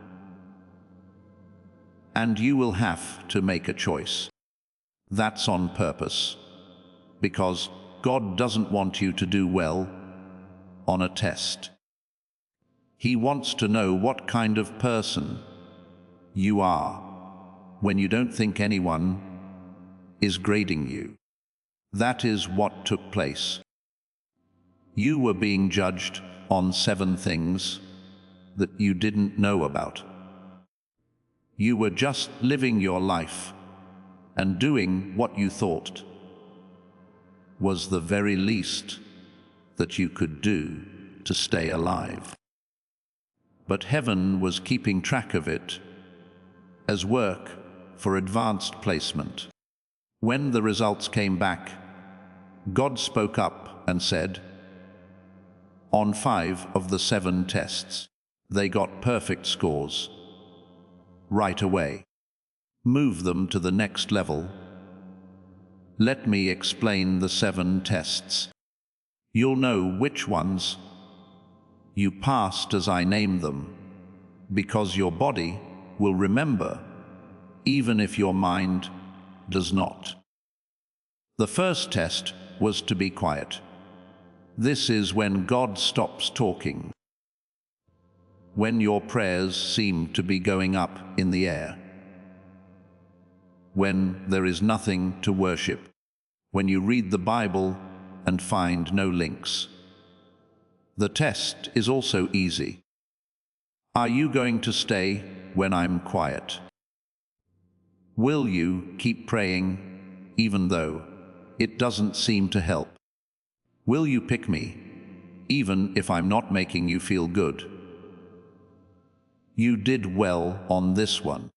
And you will have to make a choice. That's on purpose, because God doesn't want you to do well on a test. He wants to know what kind of person you are when you don't think anyone is grading you. That is what took place. You were being judged on 7 things that you didn't know about. You were just living your life and doing what you thought was the very least that you could do to stay alive. But heaven was keeping track of it as work for advanced placement. When the results came back, God spoke up and said, on 5 of the 7 tests, they got perfect scores. Right away. Move them to the next level. Let me explain the 7 tests. You'll know which ones you passed as I name them, because your body will remember, even if your mind does not. The first test was to be quiet. This is when God stops talking. When your prayers seem to be going up in the air. When there is nothing to worship. When you read the Bible and find no links. The test is also easy. Are you going to stay when I'm quiet? Will you keep praying, even though it doesn't seem to help? Will you pick me, even if I'm not making you feel good? You did well on this one.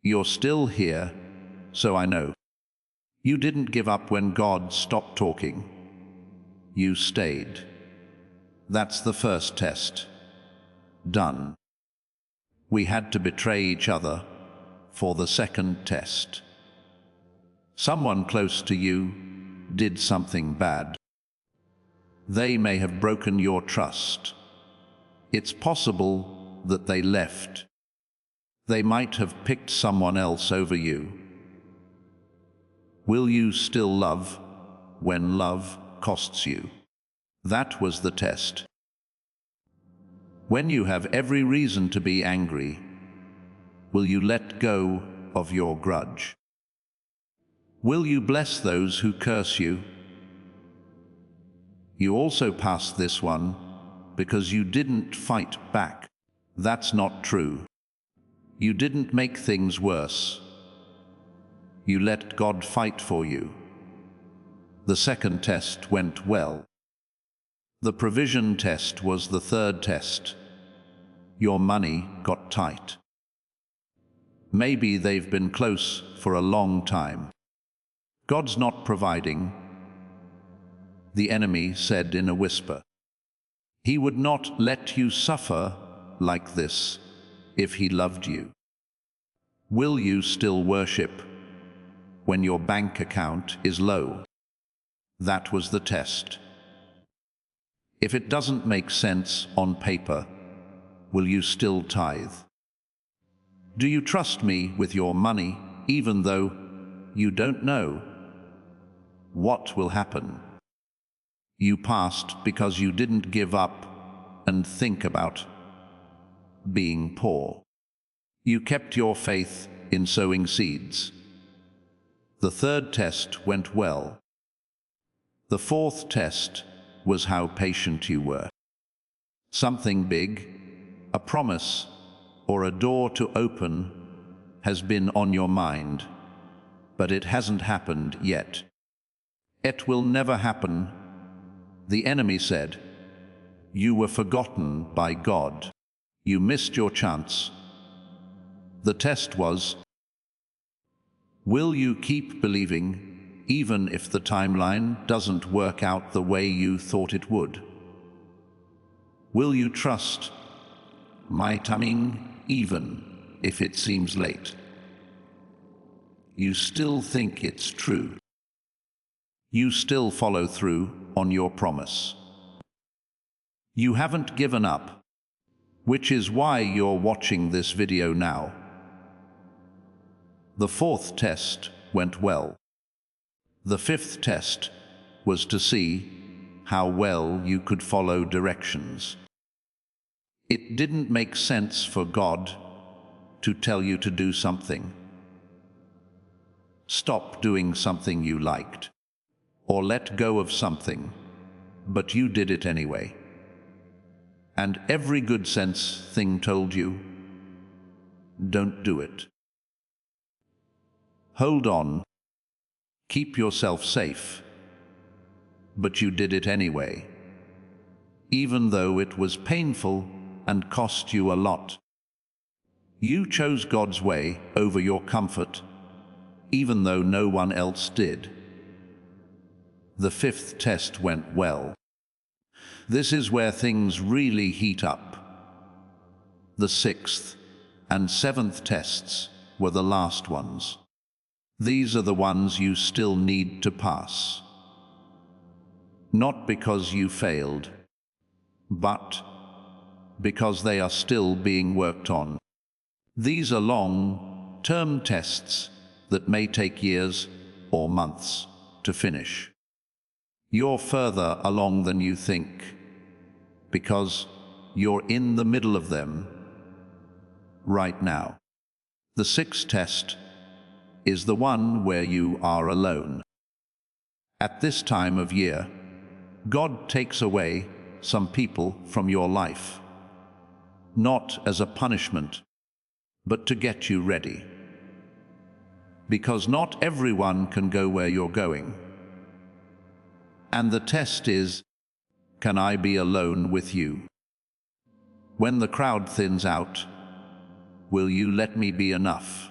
You're still here, so I know. You didn't give up when God stopped talking. You stayed. That's the first test. Done. We had to betray each other for the second test. Someone close to you did something bad. They may have broken your trust. It's possible that they left. They might have picked someone else over you. Will you still love when love costs you? That was the test. When you have every reason to be angry, will you let go of your grudge? Will you bless those who curse you? You also passed this one because you didn't fight back. That's not true. You didn't make things worse. You let God fight for you. The second test went well. The provision test was the third test. Your money got tight. Maybe they've been close for a long time. God's not providing. The enemy said in a whisper. He would not let you suffer like this if he loved you. Will you still worship when your bank account is low? That was the test. If it doesn't make sense on paper, will you still tithe? Do you trust me with your money even though you don't know what will happen? You passed because you didn't give up and think about being poor. You kept your faith in sowing seeds. The third test went well. The fourth test was how patient you were. Something big, a promise, or a door to open has been on your mind, but it hasn't happened yet. It will never happen. The enemy said, you were forgotten by God. You missed your chance. The test was, will you keep believing even if the timeline doesn't work out the way you thought it would? Will you trust my timing even if it seems late? You still think it's true. You still follow through on your promise. You haven't given up, which is why you're watching this video now. The fourth test went well. The fifth test was to see how well you could follow directions. It didn't make sense for God to tell you to do something. Stop doing something you liked, or let go of something, but you did it anyway. And every good sense thing told you, don't do it. Hold on, keep yourself safe, but you did it anyway, even though it was painful and cost you a lot. You chose God's way over your comfort, even though no one else did. The fifth test went well. This is where things really heat up. The sixth and seventh tests were the last ones. These are the ones you still need to pass. Not because you failed, but because they are still being worked on. These are long-term tests that may take years or months to finish. You're further along than you think, because you're in the middle of them right now. The sixth test is the one where you are alone. At this time of year, God takes away some people from your life, not as a punishment, but to get you ready. Because not everyone can go where you're going. And the test is, can I be alone with you? When the crowd thins out, will you let me be enough?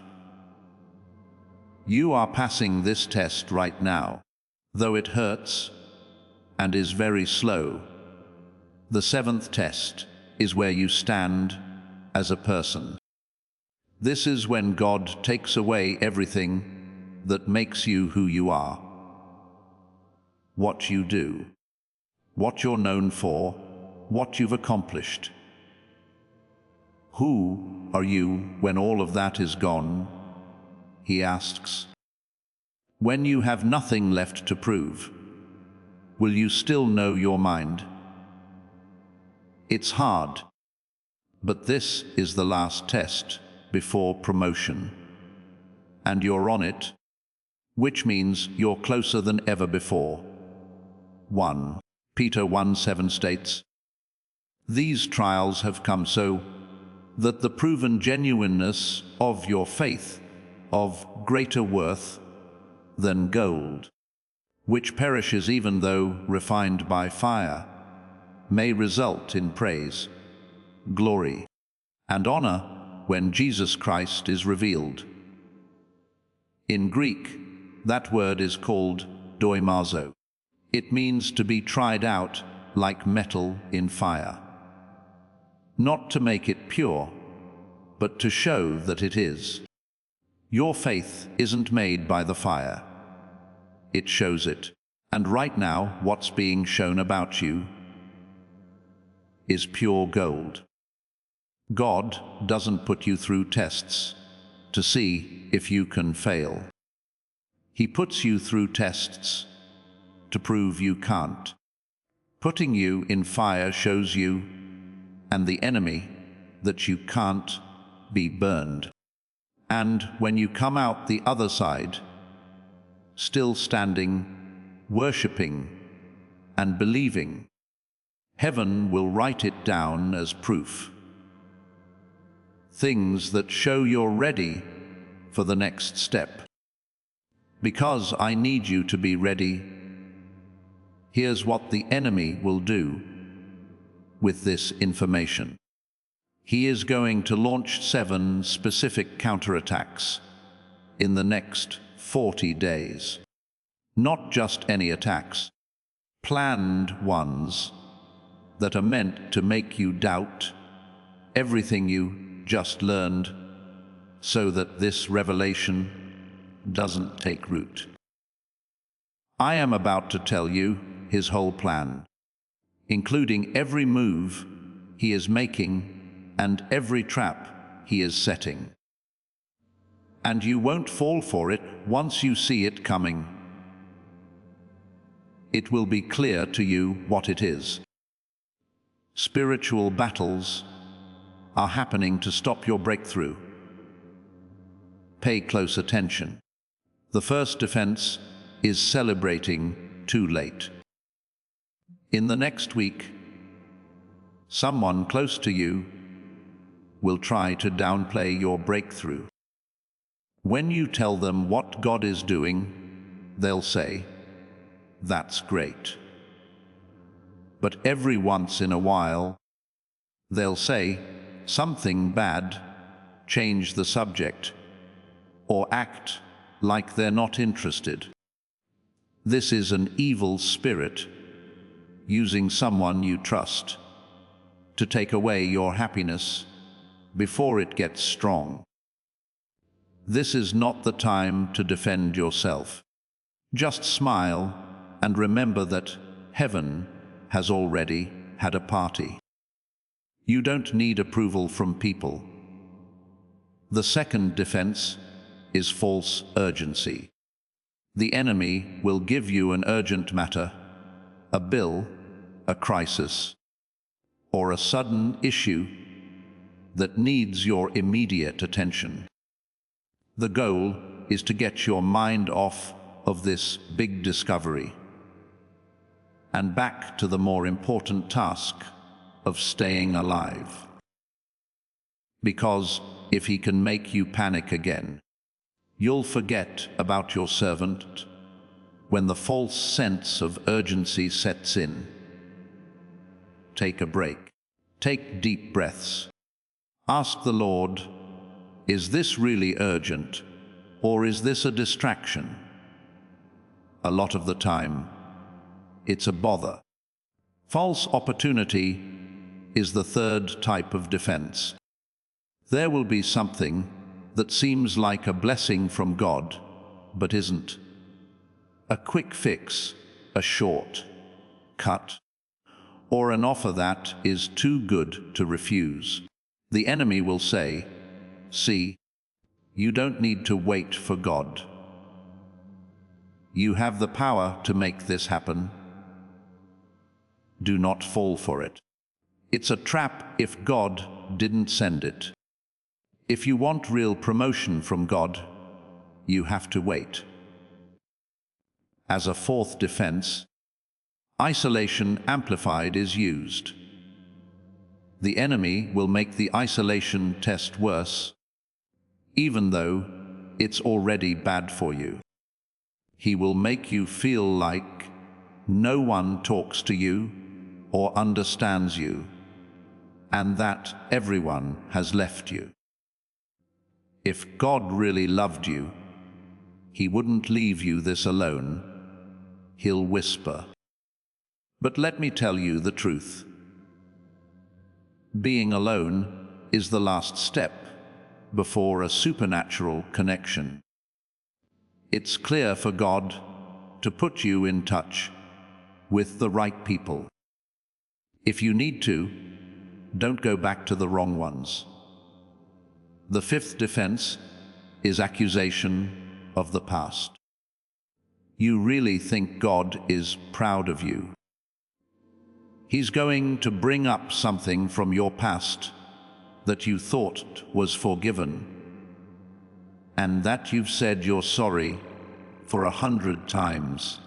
You are passing this test right now, though it hurts and is very slow. The seventh test is where you stand as a person. This is when God takes away everything that makes you who you are. What you do, what you're known for, what you've accomplished. Who are you when all of that is gone? He asks. When you have nothing left to prove, will you still know your mind? It's hard, but this is the last test before promotion. And you're on it, which means you're closer than ever before. 1 Peter 1:7 states, "These trials have come so that the proven genuineness of your faith, of greater worth than gold, which perishes even though refined by fire, may result in praise, glory, and honor when Jesus Christ is revealed." In Greek, that word is called doimazo. It means to be tried out like metal in fire. Not to make it pure, but to show that it is. Your faith isn't made by the fire. It shows it. And right now, what's being shown about you is pure gold. God doesn't put you through tests to see if you can fail. He puts you through tests to prove you can't. Putting you in fire shows you and the enemy that you can't be burned. And when you come out the other side, still standing, worshipping, and believing, heaven will write it down as proof. Things that show you're ready for the next step. Because I need you to be ready, here's what the enemy will do with this information. He is going to launch 7 specific counterattacks in the next 40 days. Not just any attacks, planned ones that are meant to make you doubt everything you just learned, so that this revelation doesn't take root. I am about to tell you his whole plan, including every move he is making and every trap he is setting. And you won't fall for it once you see it coming. It will be clear to you what it is. Spiritual battles are happening to stop your breakthrough. Pay close attention. The first defense is celebrating too late. In the next week, someone close to you will try to downplay your breakthrough. When you tell them what God is doing, they'll say, "That's great." But every once in a while, they'll say something bad, change the subject, or act like they're not interested. This is an evil spirit using someone you trust to take away your happiness before it gets strong. This is not the time to defend yourself. Just smile and remember that heaven has already had a party. You don't need approval from people. The second defense is false urgency. The enemy will give you an urgent matter, a bill, a crisis, or a sudden issue that needs your immediate attention. The goal is to get your mind off of this big discovery and back to the more important task of staying alive. Because if he can make you panic again, you'll forget about your servant when the false sense of urgency sets in. Take a break. Take deep breaths. Ask the Lord, is this really urgent, or is this a distraction? A lot of the time, it's a bother. False opportunity is the third type of defense. There will be something that seems like a blessing from God, but isn't. A quick fix, a short cut, or an offer that is too good to refuse. The enemy will say, "See, you don't need to wait for God. You have the power to make this happen. Do not fall for it. It's a trap if God didn't send it. If you want real promotion from God, you have to wait." As a fourth defense, isolation amplified is used. The enemy will make the isolation test worse, even though it's already bad for you. He will make you feel like no one talks to you or understands you, and that everyone has left you. If God really loved you, he wouldn't leave you this alone. He'll whisper. But let me tell you the truth. Being alone is the last step before a supernatural connection. It's clear for God to put you in touch with the right people. If you need to, don't go back to the wrong ones. The fifth defense is accusation of the past. You really think God is proud of you? He's going to bring up something from your past that you thought was forgiven, and that you've said you're sorry for 100 times.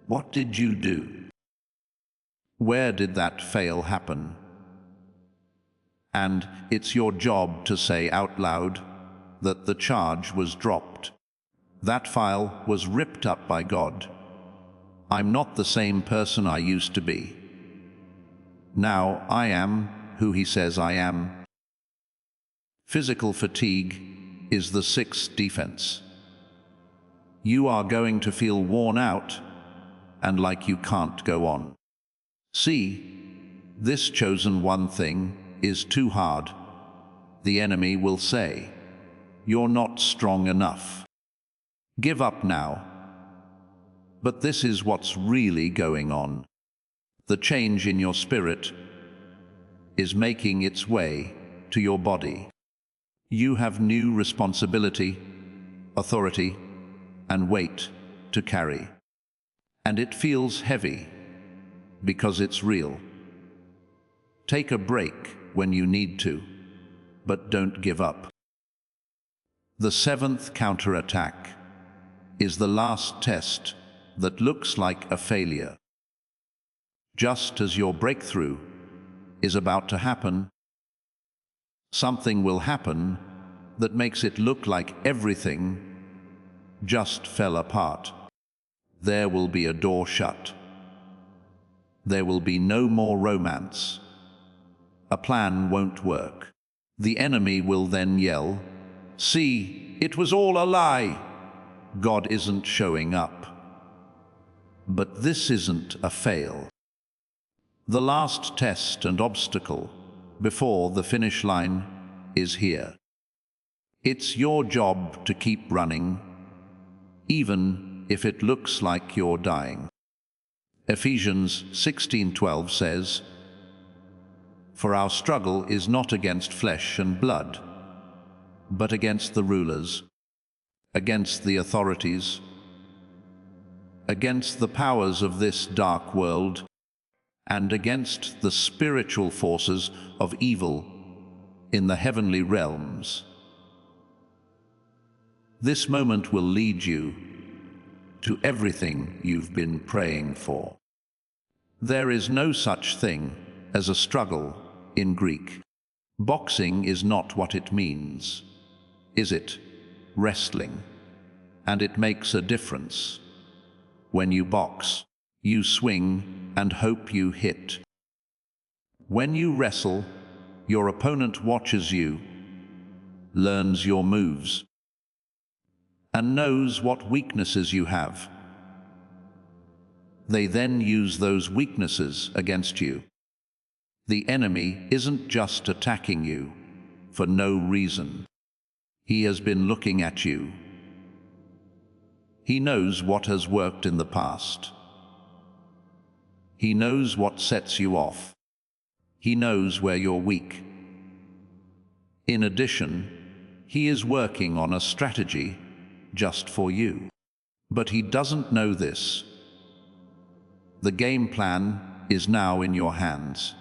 What did you do? Where did that fail happen? And it's your job to say out loud that the charge was dropped. That file was ripped up by God. I'm not the same person I used to be. Now I am who he says I am. Physical fatigue is the sixth defense. You are going to feel worn out and like you can't go on. See, this chosen one thing is too hard, the enemy will say. You're not strong enough. Give up now. But this is what's really going on. The change in your spirit is making its way to your body. You have new responsibility, authority, and weight to carry. And it feels heavy because it's real. Take a break when you need to, but don't give up. The seventh counterattack is the last test that looks like a failure. Just as your breakthrough is about to happen, something will happen that makes it look like everything just fell apart. There will be a door shut. There will be no more romance. A plan won't work. The enemy will then yell, "See, it was all a lie. God isn't showing up." But this isn't a fail. The last test and obstacle before the finish line is here. It's your job to keep running, even if it looks like you're dying. Ephesians 16:12 says, "For our struggle is not against flesh and blood, but against the rulers, against the authorities, against the powers of this dark world, and against the spiritual forces of evil in the heavenly realms." This moment will lead you to everything you've been praying for. There is no such thing as a struggle in Greek. Boxing is not what it means, is it? Wrestling. And it makes a difference. When you box, you swing and hope you hit. When you wrestle, your opponent watches you, learns your moves, and knows what weaknesses you have. They then use those weaknesses against you. The enemy isn't just attacking you for no reason. He has been looking at you. He knows what has worked in the past. He knows what sets you off. He knows where you're weak. In addition, he is working on a strategy just for you. But he doesn't know this. The game plan is now in your hands.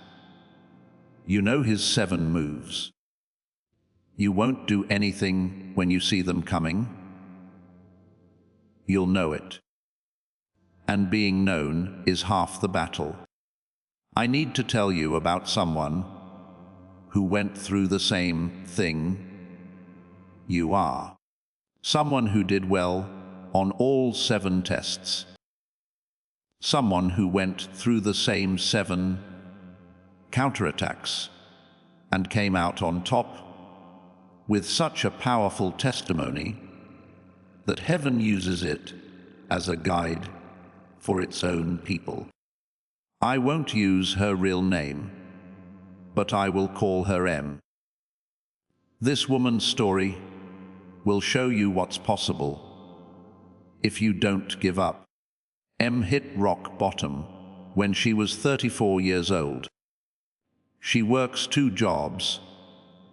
You know his 7 moves. You won't do anything when you see them coming. You'll know it. And being known is half the battle. I need to tell you about someone who went through the same thing you are. Someone who did well on all 7 tests. Someone who went through the same 7 counterattacks and came out on top with such a powerful testimony that heaven uses it as a guide for its own people. I won't use her real name, but I will call her M. This woman's story will show you what's possible if you don't give up. M hit rock bottom when she was 34 years old. She works 2 jobs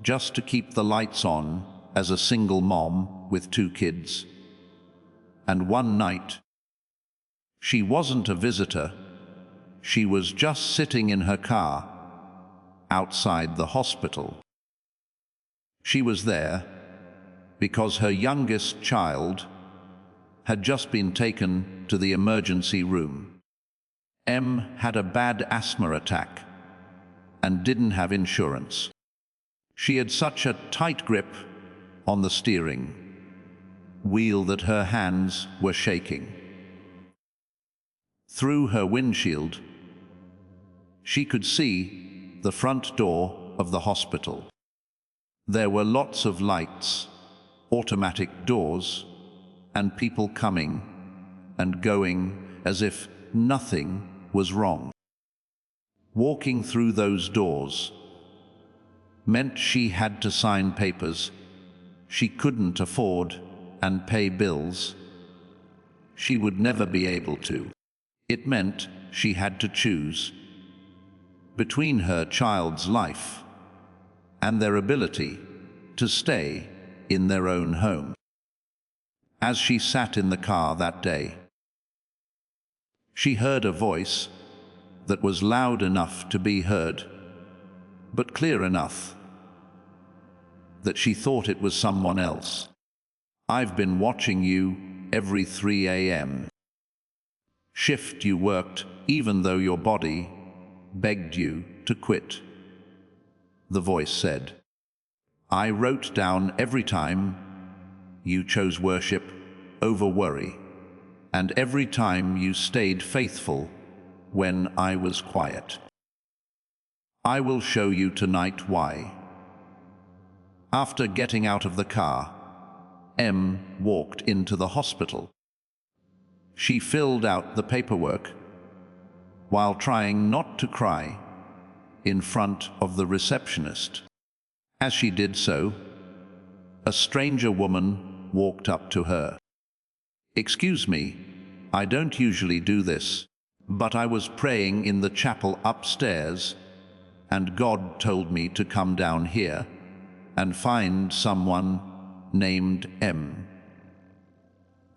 just to keep the lights on as a single mom with 2 kids. And one night, she wasn't a visitor. She was just sitting in her car outside the hospital. She was there because her youngest child had just been taken to the emergency room. M had a bad asthma attack and didn't have insurance. She had such a tight grip on the steering wheel that her hands were shaking. Through her windshield, she could see the front door of the hospital. There were lots of lights, automatic doors, and people coming and going as if nothing was wrong. Walking through those doors meant she had to sign papers She couldn't afford and pay bills. She would never be able to. It meant she had to choose between her child's life and their ability to stay in their own home. As she sat in the car that day, she heard a voice that was loud enough to be heard, but clear enough that she thought it was someone else. "I've been watching you every 3 a.m. shift you worked, even though your body begged you to quit," the voice said. "I wrote down every time you chose worship over worry, and every time you stayed faithful when I was quiet. I will show you tonight why." After getting out of the car, M walked into the hospital. She filled out the paperwork while trying not to cry in front of the receptionist. As she did so, a stranger woman walked up to her. "Excuse me, I don't usually do this, but I was praying in the chapel upstairs, and God told me to come down here and find someone named M."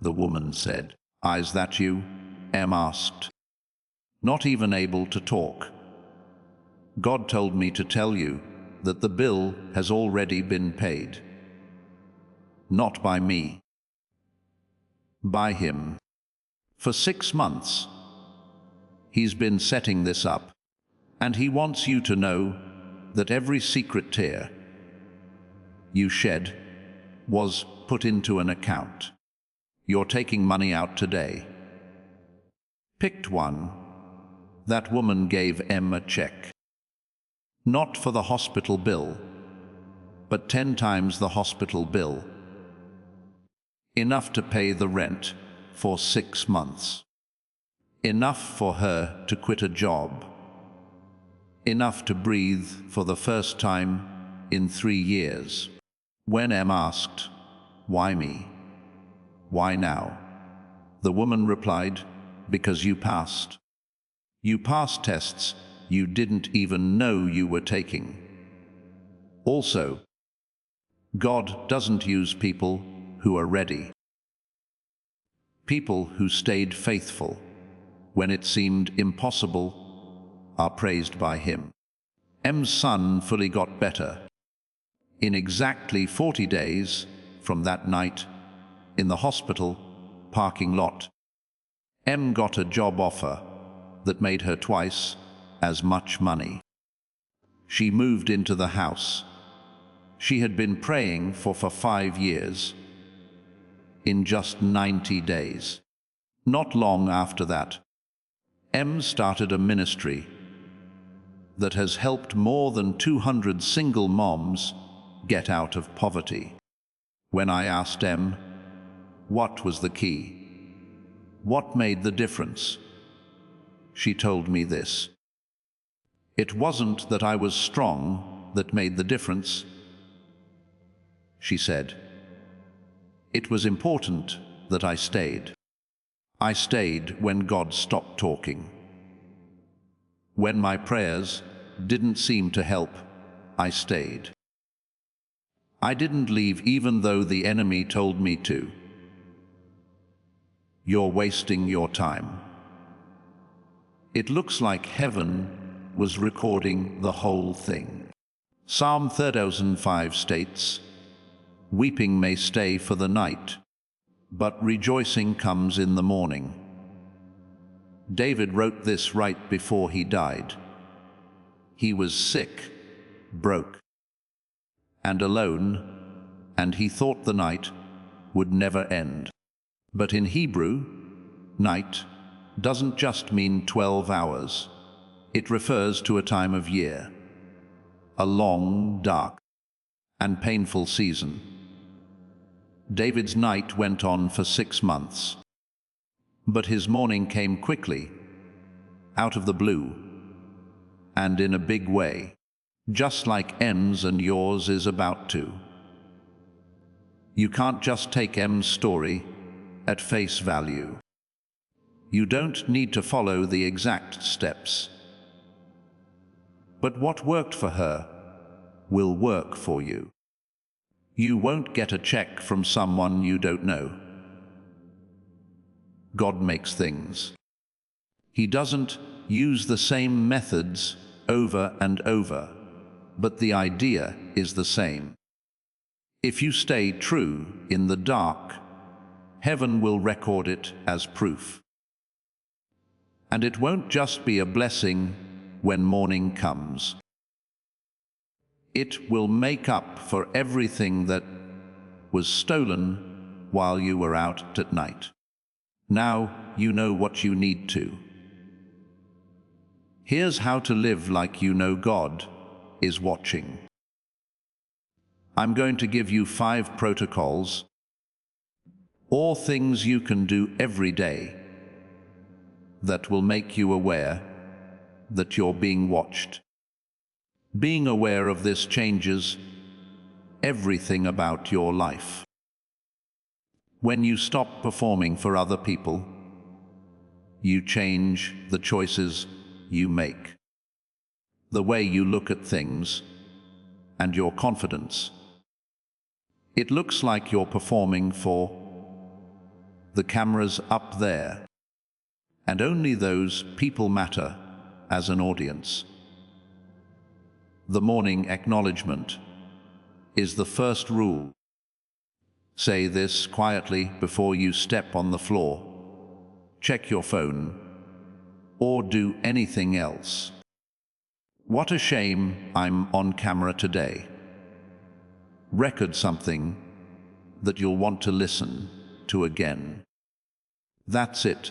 The woman said. "Is that you?" M asked, not even able to talk. "God told me to tell you that the bill has already been paid. Not by me, by him. For 6 months, he's been setting this up, and he wants you to know that every secret tear you shed was put into an account. You're taking money out today." Picked one. That woman gave M a check. Not for the hospital bill, but 10 times the hospital bill. Enough to pay the rent for 6 months. Enough for her to quit a job. Enough to breathe for the first time in 3 years. When M asked, "Why me? Why now?" the woman replied, "Because you passed. You passed tests you didn't even know you were taking. Also, God doesn't use people who are ready. People who stayed faithful when it seemed impossible are praised by him." M's son fully got better. In exactly 40 days from that night in the hospital parking lot, M got a job offer that made her twice as much money. She moved into the house she had been praying for 5 years in just 90 days. Not long after that, M started a ministry that has helped more than 200 single moms get out of poverty. When I asked M what was the key, what made the difference, she told me this: "It wasn't that I was strong that made the difference," she said. "It was important that I stayed. I stayed when God stopped talking. When my prayers didn't seem to help, I stayed. I didn't leave even though the enemy told me to." You're wasting your time. It looks like heaven was recording the whole thing. Psalm 30:5 states, "Weeping may stay for the night, but rejoicing comes in the morning." David wrote this right before he died. He was sick, broke, and alone, and he thought the night would never end. But in Hebrew, night doesn't just mean 12 hours. It refers to a time of year, a long, dark, and painful season. David's night went on for 6 months, but his morning came quickly, out of the blue, and in a big way, just like M's and yours is about to. You can't just take M's story at face value. You don't need to follow the exact steps. But what worked for her will work for you. You won't get a check from someone you don't know. God makes things. He doesn't use the same methods over and over, but the idea is the same. If you stay true in the dark, heaven will record it as proof. And it won't just be a blessing when morning comes. It will make up for everything that was stolen while you were out at night. Now you know what you need to. Here's how to live like you know God is watching. I'm going to give you 5 protocols, or things you can do every day that will make you aware that you're being watched. Being aware of this changes everything about your life. When you stop performing for other people, you change the choices you make, the way you look at things, and your confidence. It looks like you're performing for the cameras up there, and only those people matter as an audience. The morning acknowledgement is the first rule. Say this quietly before you step on the floor, check your phone, or do anything else. What a shame I'm on camera today. Record something that you'll want to listen to again. That's it.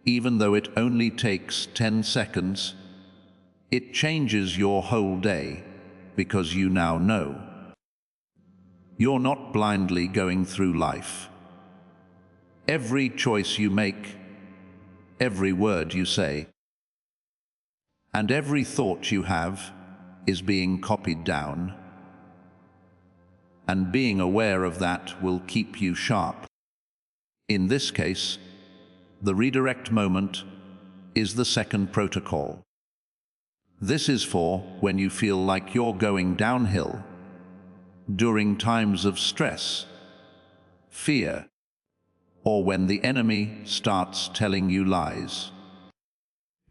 Even though it only takes 10 seconds, it changes your whole day because you now know. You're not blindly going through life. Every choice you make, every word you say, and every thought you have is being copied down. And being aware of that will keep you sharp. In this case, the redirect moment is the second protocol. This is for when you feel like you're going downhill, during times of stress, fear, or when the enemy starts telling you lies.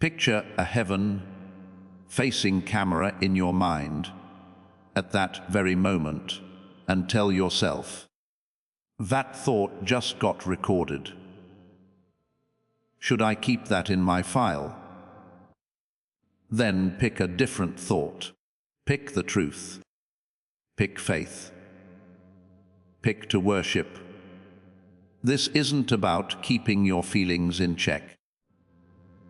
Picture a heaven-facing camera in your mind at that very moment and tell yourself, that thought just got recorded. Should I keep that in my file? Then pick a different thought. Pick the truth. Pick faith. Pick to worship. This isn't about keeping your feelings in check.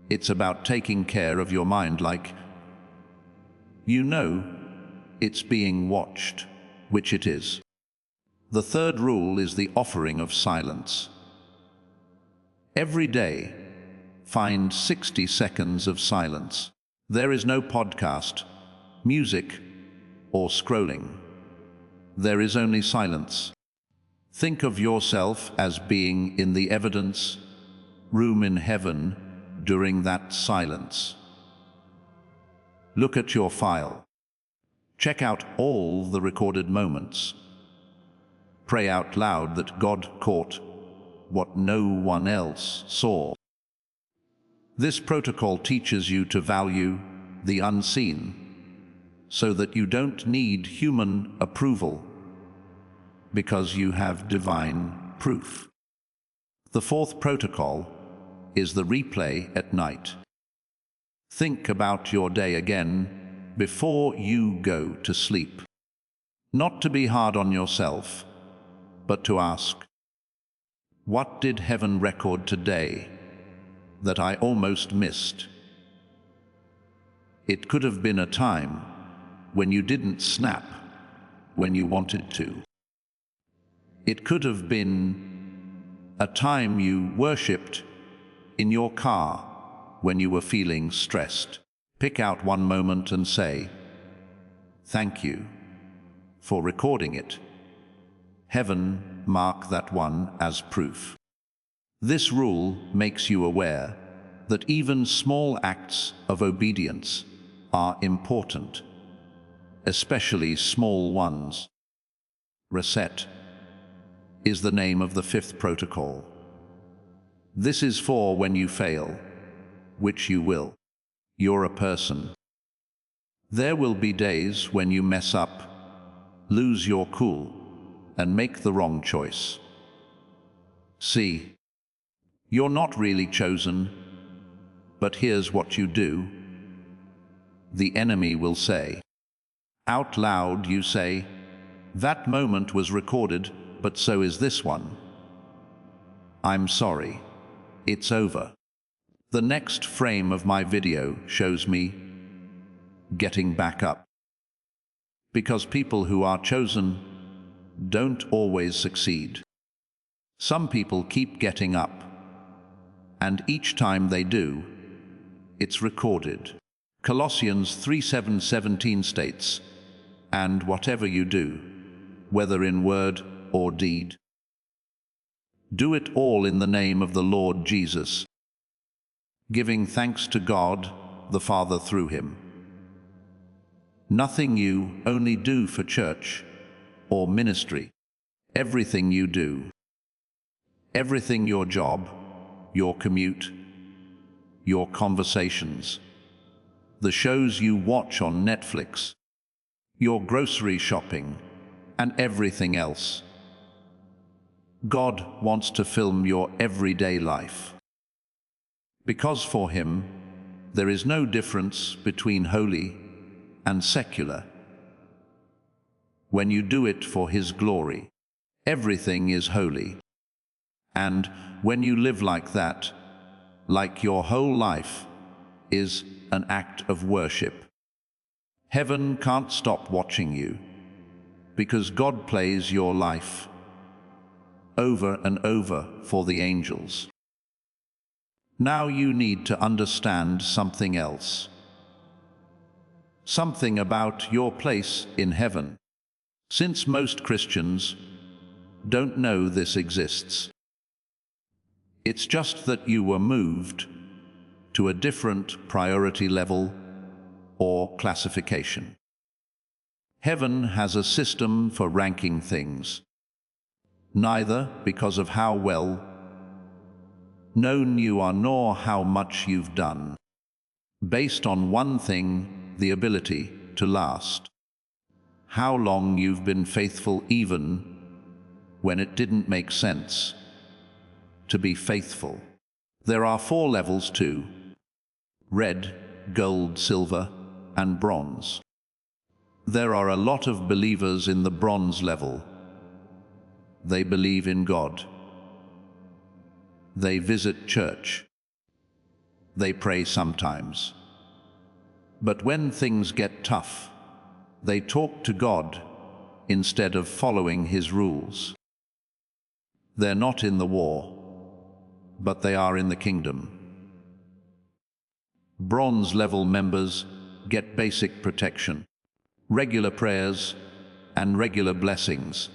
It's about taking care of your mind like you know it's being watched, which it is. The third rule is the offering of silence. Every day, find 60 seconds of silence. There is no podcast, music, or scrolling. There is only silence. Think of yourself as being in the evidence room in heaven during that silence. Look at your file. Check out all the recorded moments. Pray out loud that God caught what no one else saw. This protocol teaches you to value the unseen so that you don't need human approval because you have divine proof. The fourth protocol is the replay at night. Think about your day again before you go to sleep. Not to be hard on yourself, but to ask, what did heaven record today that I almost missed? It could have been a time when you didn't snap when you wanted to. It could have been a time you worshipped in your car when you were feeling stressed. Pick out one moment and say, thank you for recording it. Heaven mark that one as proof. This rule makes you aware that even small acts of obedience are important, especially small ones. Reset is the name of the fifth protocol. This is for when you fail, which you will. You're a person. There will be days when you mess up, lose your cool, and make the wrong choice. See, you're not really chosen, but here's what you do. The enemy will say. Out loud you say, that moment was recorded, but so is this one. I'm sorry. It's over. The next frame of my video shows me getting back up. Because people who are chosen don't always succeed. Some people keep getting up, and each time they do, it's recorded. Colossians 3:17 states, and whatever you do, whether in word or deed, do it all in the name of the Lord Jesus, giving thanks to God the Father through him. Nothing you only do for church or ministry. Everything you do. Everything, your job, your commute, your conversations, the shows you watch on Netflix, your grocery shopping, and everything else. God wants to film your everyday life. Because for him, there is no difference between holy and secular. When you do it for his glory, everything is holy. And when you live like that, like your whole life is an act of worship, heaven can't stop watching you, because God plays your life over and over for the angels. Now you need to understand something else. Something about your place in heaven. Since most Christians don't know this exists. It's just that you were moved to a different priority level or classification. Heaven has a system for ranking things, neither because of how well known you are nor how much you've done, based on one thing, the ability to last. How long you've been faithful even when it didn't make sense to be faithful. There are 4 levels too: red, gold, silver, and bronze. There are a lot of believers in the bronze level. They believe in God. They visit church. They pray sometimes. But when things get tough, they talk to God instead of following his rules. They're not in the war, but they are in the kingdom. Bronze level members get basic protection, regular prayers, and regular blessings.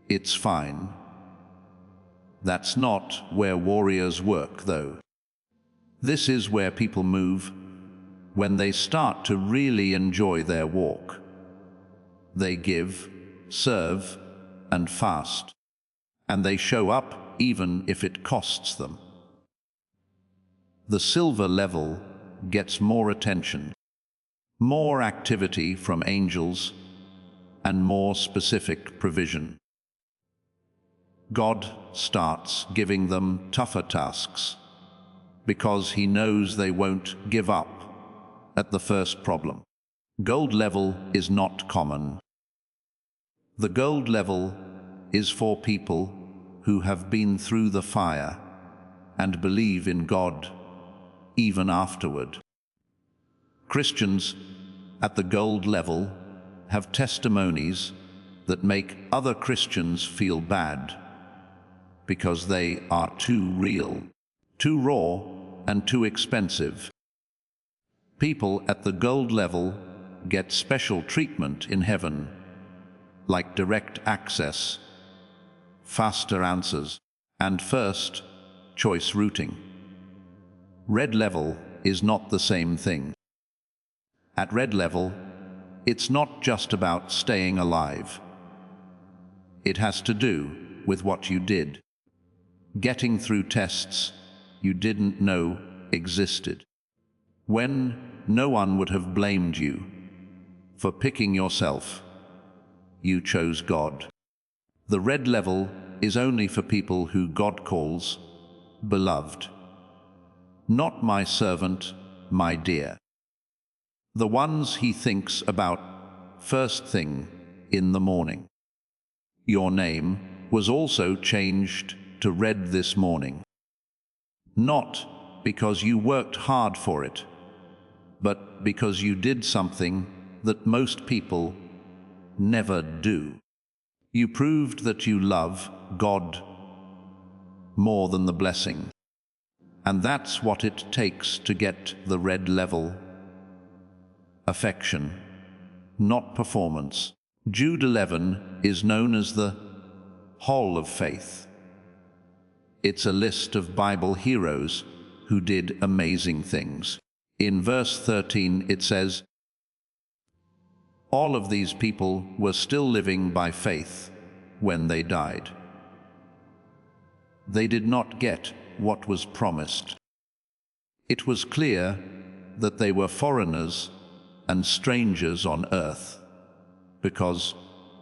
It's fine. That's not where warriors work, though. This is where people move when they start to really enjoy their walk. They give, serve, and fast, and they show up even if it costs them. The silver level gets more attention, more activity from angels, and more specific provision. God starts giving them tougher tasks because he knows they won't give up at the first problem. Gold level is not common. The gold level is for people who have been through the fire and believe in God even afterward. Christians at the gold level have testimonies that make other Christians feel bad because they are too real, too raw, and too expensive. People at the gold level get special treatment in heaven, like direct access faster answers, and first choice routing. Red level is not the same thing. At red level, it's not just about staying alive. It has to do with what you did. Getting through tests you didn't know existed. When no one would have blamed you for picking yourself, you chose God. The red level is only for people who God calls beloved. Not my servant, my dear. The ones he thinks about first thing in the morning. Your name was also changed to red this morning. Not because you worked hard for it, but because you did something that most people never do. You proved that you love God more than the blessing. And that's what it takes to get the red level. Affection, not performance. Jude 11 is known as the Hall of Faith. It's a list of Bible heroes who did amazing things. In verse 13 it says, all of these people were still living by faith when they died. They did not get what was promised. It was clear that they were foreigners and strangers on earth, because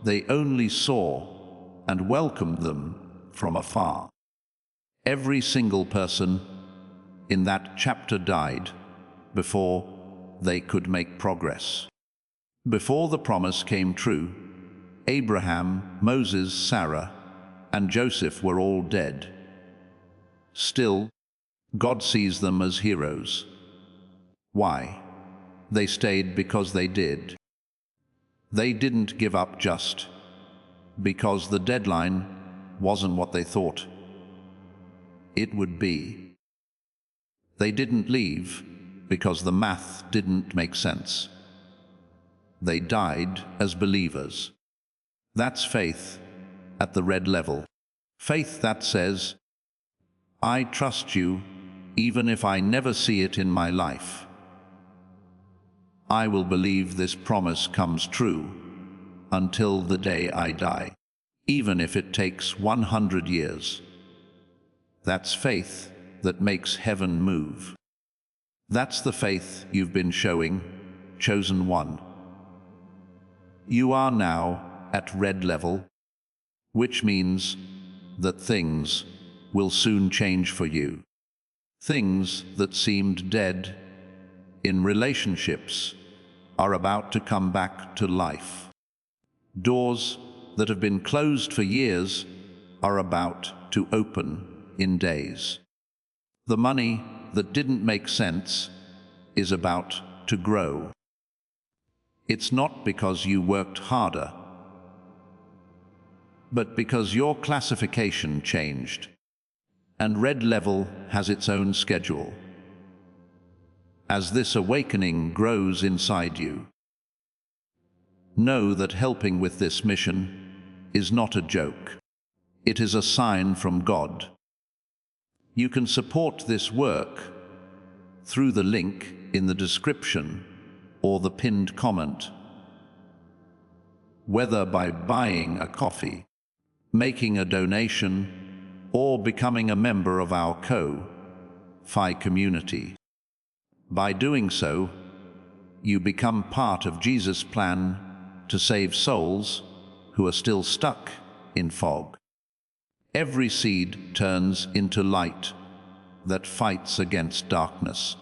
they only saw and welcomed them from afar. Every single person in that chapter died before they could make progress. Before the promise came true, Abraham, Moses, Sarah, and Joseph were all dead. Still, God sees them as heroes. Why? They stayed because they did. They didn't give up just because the deadline wasn't what they thought it would be. They didn't leave because the math didn't make sense. They died as believers. That's faith at the red level. Faith that says, I trust you even if I never see it in my life. I will believe this promise comes true until the day I die, even if it takes 100 years. That's faith that makes heaven move. That's the faith you've been showing, chosen one. You are now at red level, which means that things will soon change for you. Things that seemed dead in relationships are about to come back to life. Doors that have been closed for years are about to open in days. The money that didn't make sense is about to grow. It's not because you worked harder, but because your classification changed, and red level has its own schedule. As this awakening grows inside you, know that helping with this mission is not a joke. It is a sign from God. You can support this work through the link in the description or the pinned comment, whether by buying a coffee, making a donation, or becoming a member of our Ko-Fi community. By doing so, you become part of Jesus' plan to save souls who are still stuck in fog. Every seed turns into light that fights against darkness.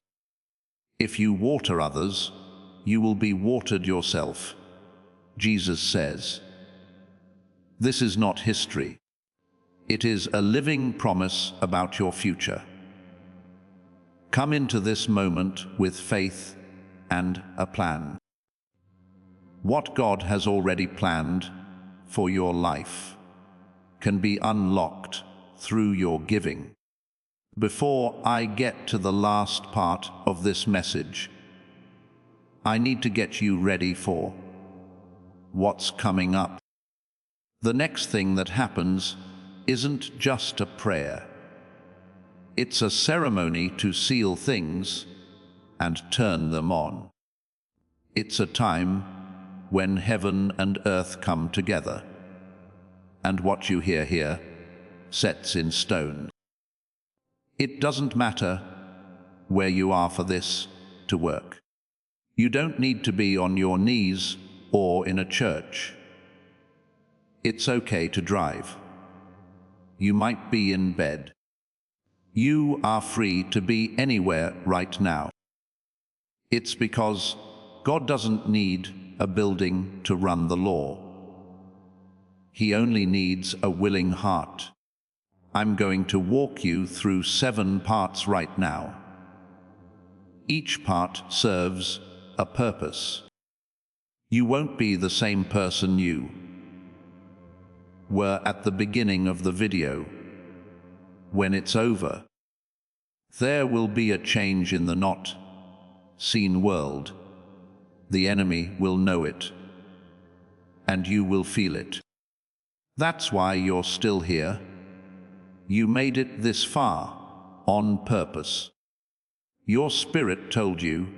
If you water others, you will be watered yourself, Jesus says. This is not history. It is a living promise about your future. Come into this moment with faith and a plan. What God has already planned for your life can be unlocked through your giving. Before I get to the last part of this message, I need to get you ready for what's coming up. The next thing that happens isn't just a prayer. It's a ceremony to seal things and turn them on. It's a time when heaven and earth come together, and what you hear here sets in stone. It doesn't matter where you are for this to work. You don't need to be on your knees or in a church. It's okay to drive. You might be in bed. You are free to be anywhere right now. It's because God doesn't need a building to run the law. He only needs a willing heart. I'm going to walk you through 7 parts right now. Each part serves a purpose. You won't be the same person you were at the beginning of the video. When it's over, there will be a change in the not seen world. The enemy will know it, and you will feel it. That's why you're still here. You made it this far on purpose. Your spirit told you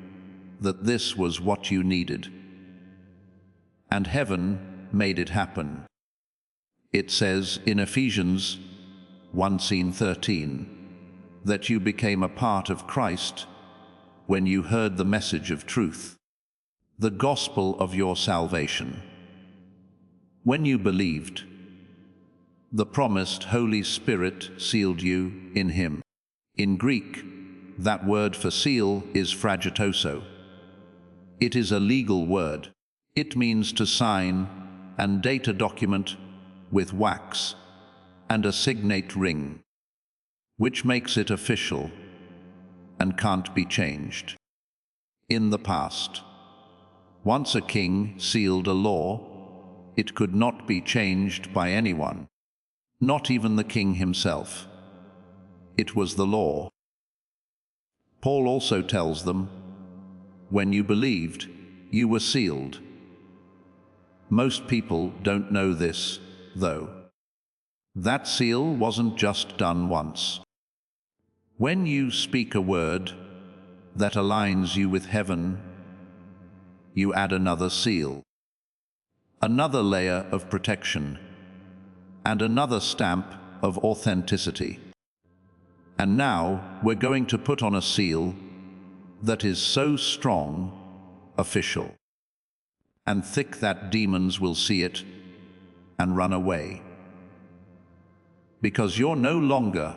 that this was what you needed, and heaven made it happen. It says in Ephesians 1:13 that you became a part of Christ when you heard the message of truth, the gospel of your salvation. When you believed, the promised Holy Spirit sealed you in Him. In Greek, that word for seal is phragitoso. It is a legal word. It means to sign and date a document with wax and a signet ring, which makes it official and can't be changed. In the past, once a king sealed a law, it could not be changed by anyone, not even the king himself. It was the law. Paul also tells them, when you believed, you were sealed. Most people don't know this, though. That seal wasn't just done once. When you speak a word that aligns you with heaven, you add another seal, another layer of protection, and another stamp of authenticity. And now we're going to put on a seal that is so strong, official, and thick that demons will see it and run away. Because you're no longer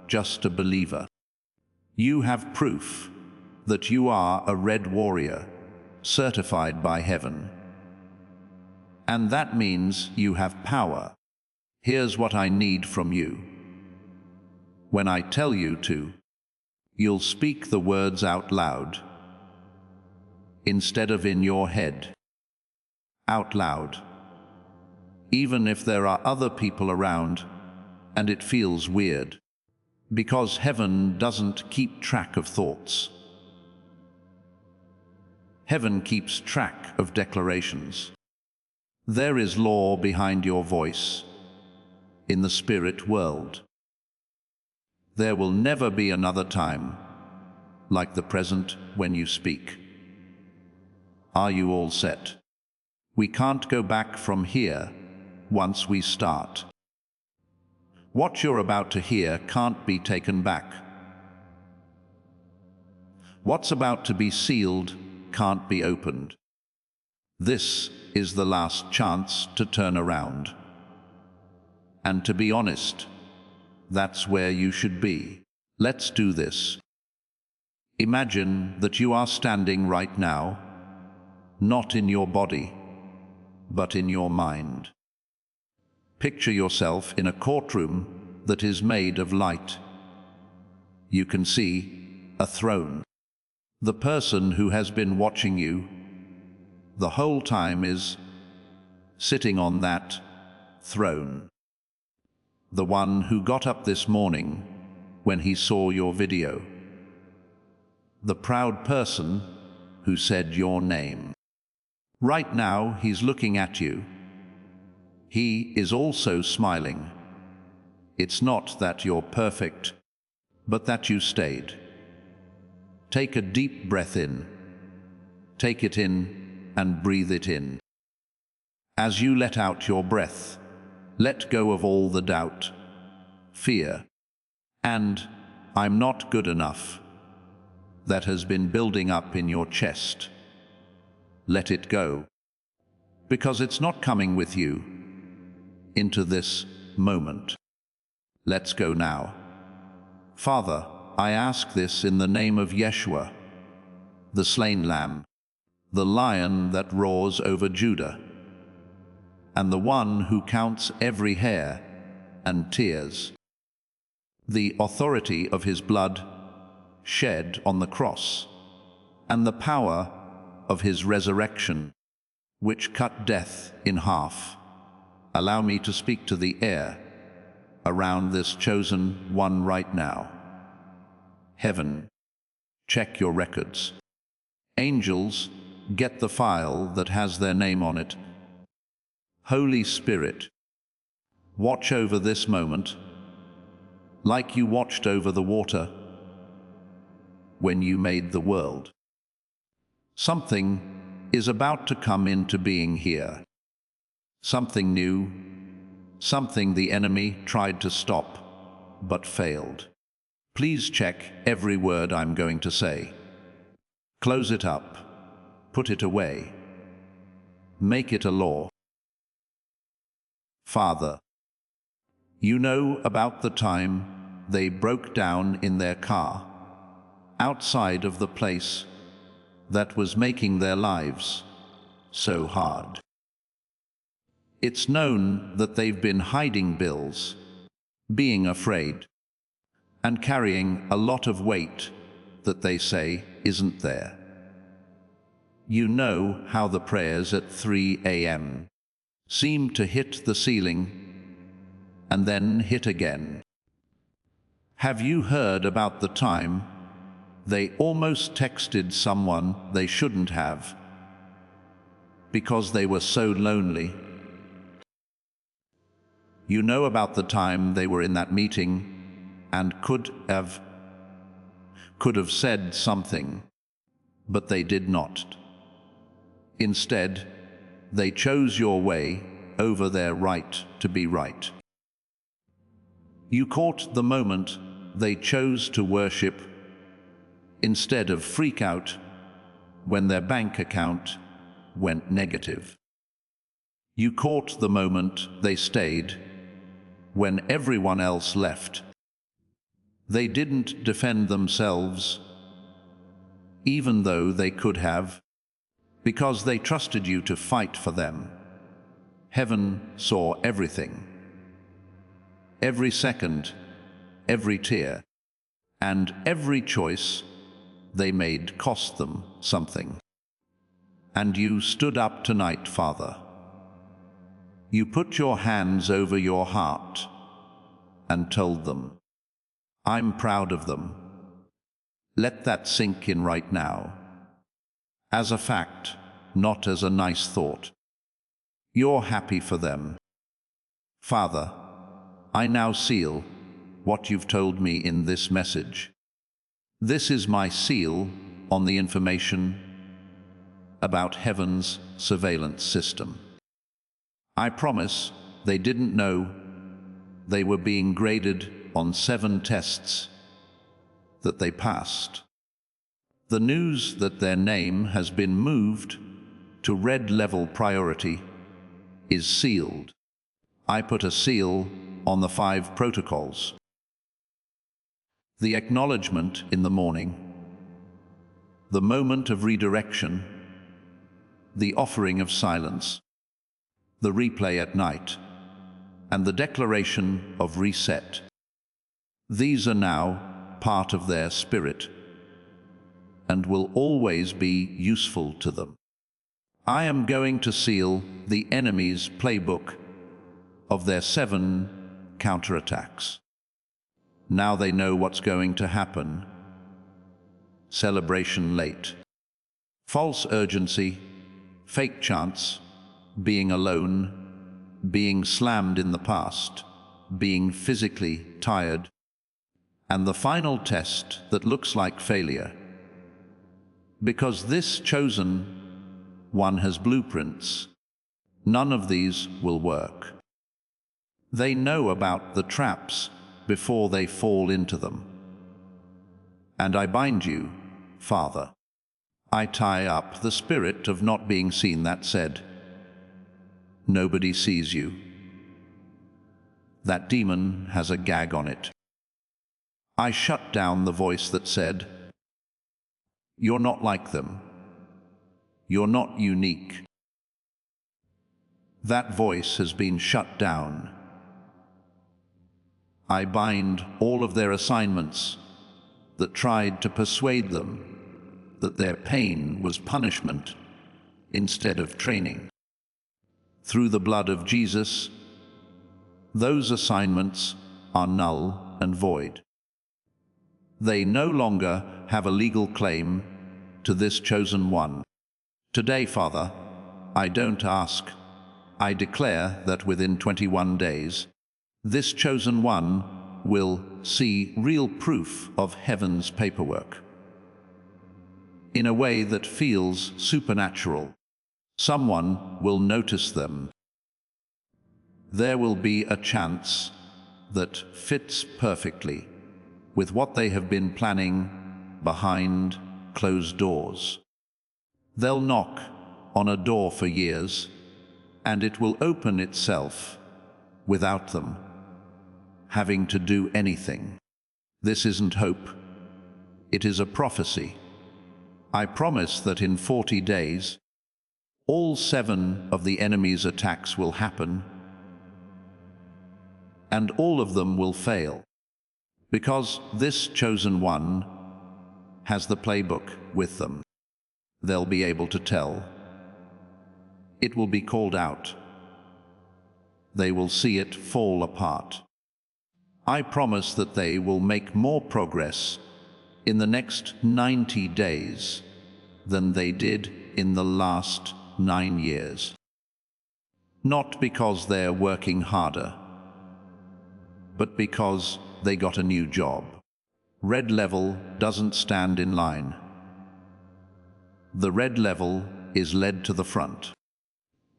just a believer. You have proof that you are a red warrior, certified by heaven. And that means you have power. Here's what I need from you. When I tell you to, you'll speak the words out loud, instead of in your head. Out loud. Even if there are other people around, and it feels weird. Because heaven doesn't keep track of thoughts. Heaven keeps track of declarations. There is law behind your voice in the spirit world. There will never be another time like the present when you speak. Are you all set? We can't go back from here once we start. What you're about to hear can't be taken back. What's about to be sealed can't be opened. This is the last chance to turn around. And to be honest, that's where you should be. Let's do this. Imagine that you are standing right now, not in your body, but in your mind. Picture yourself in a courtroom that is made of light. You can see a throne. The person who has been watching you the whole time is sitting on that throne. The one who got up this morning when he saw your video. The proud person who said your name. Right now he's looking at you. He is also smiling. It's not that you're perfect, but that you stayed. Take a deep breath in. Take it in and breathe it in. As you let out your breath, let go of all the doubt, fear, and "I'm not good enough" that has been building up in your chest. Let it go, because it's not coming with you into this moment. Let's go now. Father, I ask this in the name of Yeshua, the slain lamb, the lion that roars over Judah, and the one who counts every hair and tears. The authority of his blood shed on the cross, and the power of his resurrection, which cut death in half. Allow me to speak to the air around this chosen one right now. Heaven, check your records. Angels, get the file that has their name on it. Holy Spirit, watch over this moment, like you watched over the water when you made the world. Something is about to come into being here. Something new, something the enemy tried to stop, but failed. Please check every word I'm going to say. Close it up, put it away, make it a law. Father, you know about the time they broke down in their car, outside of the place that was making their lives so hard. It's known that they've been hiding bills, being afraid, and carrying a lot of weight that they say isn't there. You know how the prayers at 3 a.m. seem to hit the ceiling and then hit again. Have you heard about the time they almost texted someone they shouldn't have because they were so lonely? You know about the time they were in that meeting and could have said something, but they did not. Instead, they chose your way over their right to be right. You caught the moment they chose to worship instead of freak out when their bank account went negative. You caught the moment they stayed when everyone else left. They didn't defend themselves, even though they could have, because they trusted you to fight for them. Heaven saw everything, every second, every tear, and every choice they made cost them something. And you stood up tonight, Father. You put your hands over your heart and told them, I'm proud of them. Let that sink in right now, as a fact, not as a nice thought. You're happy for them. Father, I now seal what you've told me in this message. This is my seal on the information about heaven's surveillance system. I promise they didn't know they were being graded on 7 tests that they passed. The news that their name has been moved to red level priority is sealed. I put a seal on the 5 protocols. The acknowledgement in the morning, the moment of redirection, the offering of silence, the replay at night, and the declaration of reset. These are now part of their spirit and will always be useful to them. I am going to seal the enemy's playbook of their 7 counterattacks. Now they know what's going to happen. Celebration late. False urgency, fake chance, being alone, being slammed in the past, being physically tired, and the final test that looks like failure. Because this chosen one has blueprints, none of these will work. They know about the traps before they fall into them. And I bind you, Father. I tie up the spirit of not being seen that said, nobody sees you. That demon has a gag on it. I shut down the voice that said, you're not like them. You're not unique. That voice has been shut down. I bind all of their assignments that tried to persuade them that their pain was punishment instead of training. Through the blood of Jesus, those assignments are null and void. They no longer have a legal claim to this chosen one. Today, Father, I don't ask. I declare that within 21 days, this chosen one will see real proof of heaven's paperwork. In a way that feels supernatural, someone will notice them. There will be a chance that fits perfectly with what they have been planning behind closed doors. They'll knock on a door for years, and it will open itself without them having to do anything. This isn't hope. It is a prophecy. I promise that in 40 days, all 7 of the enemy's attacks will happen, and all of them will fail, because this chosen one has the playbook with them. They'll be able to tell. It will be called out. They will see it fall apart. I promise that they will make more progress in the next 90 days than they did in the last 9 years. Not because they're working harder, but because they got a new job. Red level doesn't stand in line. The red level is led to the front.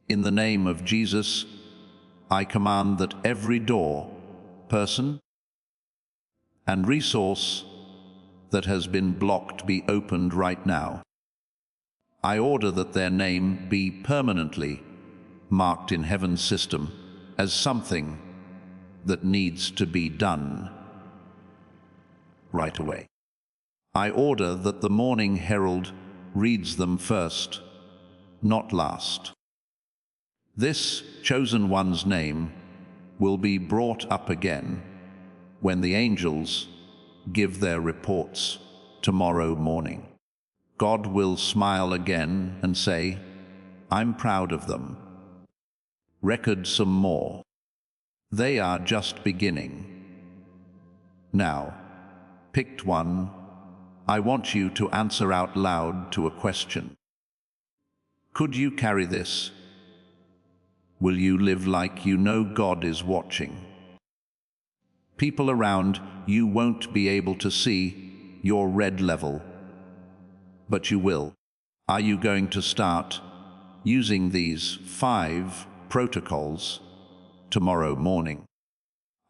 In the name of Jesus, I command that every door, person, and resource that has been blocked be opened right now. I order that their name be permanently marked in heaven's system as something that needs to be done right away. I order that the Morning Herald reads them first, not last. This chosen one's name will be brought up again when the angels give their reports tomorrow morning. God will smile again and say, I'm proud of them. Record some more. They are just beginning. Now, picked one, I want you to answer out loud to a question. Could you carry this? Will you live like you know God is watching? People around you won't be able to see your red level, but you will. Are you going to start using these 5 protocols tomorrow morning?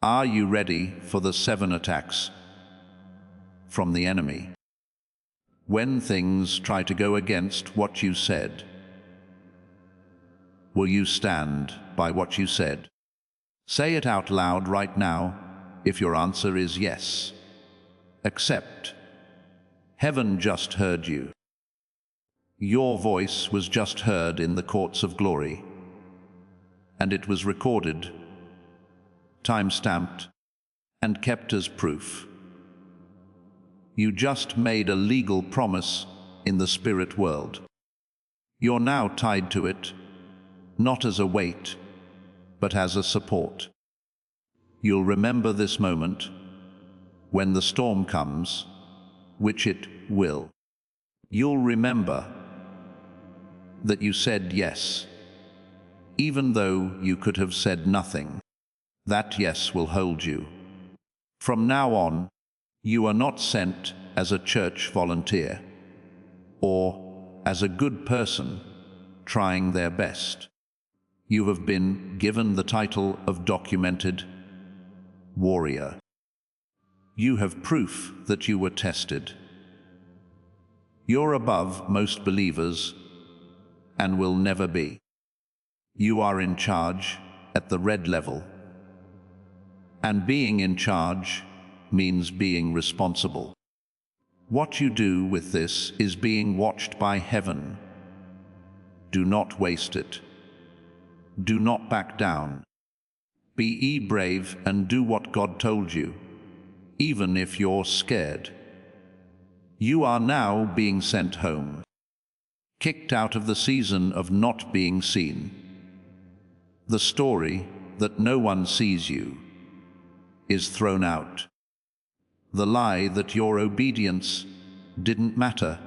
Are you ready for the 7 attacks from the enemy? When things try to go against what you said, will you stand by what you said? Say it out loud right now if your answer is yes. Accept. Heaven just heard you. Your voice was just heard in the courts of glory, and it was recorded, time-stamped, and kept as proof. You just made a legal promise in the spirit world. You're now tied to it, not as a weight, but as a support. You'll remember this moment when the storm comes, which it will. You'll remember that you said yes, even though you could have said nothing. That yes will hold you. From now on, you are not sent as a church volunteer or as a good person trying their best. You have been given the title of documented warrior. You have proof that you were tested. You're above most believers and will never be. You are in charge at the red level. And being in charge means being responsible. What you do with this is being watched by heaven. Do not waste it. Do not back down. Be brave and do what God told you, even if you're scared. You are now being sent home, kicked out of the season of not being seen. The story that no one sees you is thrown out. The lie that your obedience didn't matter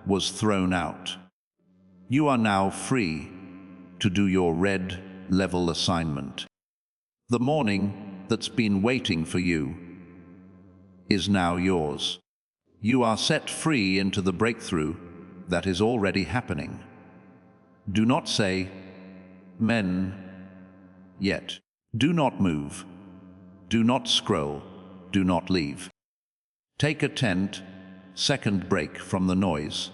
was thrown out. You are now free to do your red level assignment. The morning that's been waiting for you is now yours. You are set free into the breakthrough that is already happening. Do not say, "Men," yet. Do not move. Do not scroll. Do not leave. Take a 10-second break from the noise.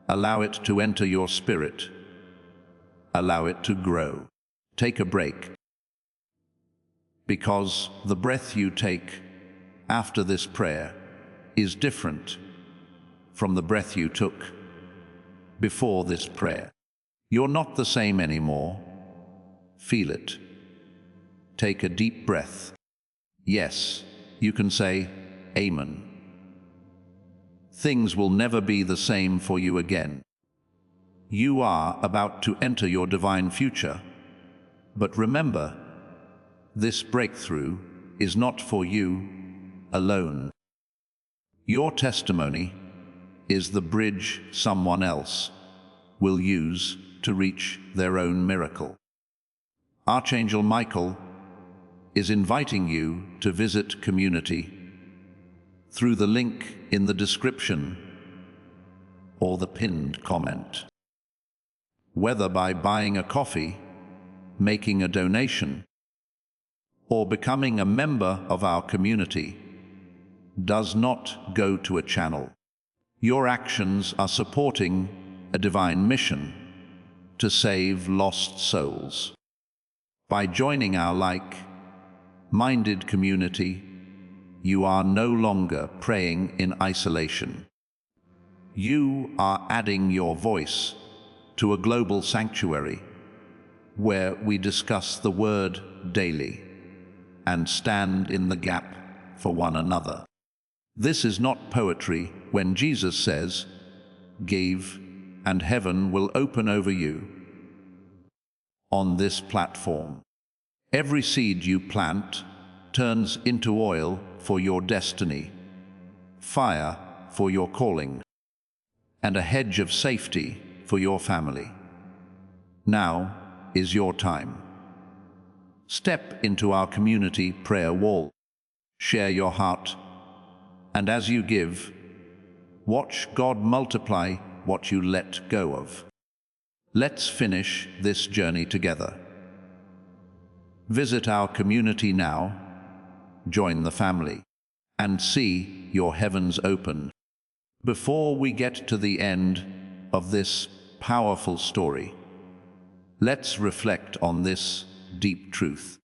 Allow it to enter your spirit. Allow it to grow. Take a break. Because the breath you take after this prayer is different from the breath you took before this prayer. You're not the same anymore. Feel it. Take a deep breath. Yes, you can say, "Amen." Things will never be the same for you again. You are about to enter your divine future. But remember, this breakthrough is not for you alone. Your testimony is the bridge someone else will use to reach their own miracle. Archangel Michael is inviting you to visit community through the link in the description or the pinned comment. Whether by buying a coffee, making a donation, or becoming a member of our community, does not go to a channel. Your actions are supporting a divine mission to save lost souls. By joining our like-minded community, you are no longer praying in isolation. You are adding your voice to a global sanctuary where we discuss the Word daily and stand in the gap for one another. This is not poetry when Jesus says, "Give, and heaven will open over you." On this platform, every seed you plant turns into oil for your destiny, fire for your calling, and a hedge of safety for your family. Now is your time. Step into our community prayer wall. Share your heart, and as you give, watch God multiply what you let go of. Let's finish this journey together. Visit our community now, join the family, and see your heavens open. Before we get to the end of this powerful story, let's reflect on this deep truth.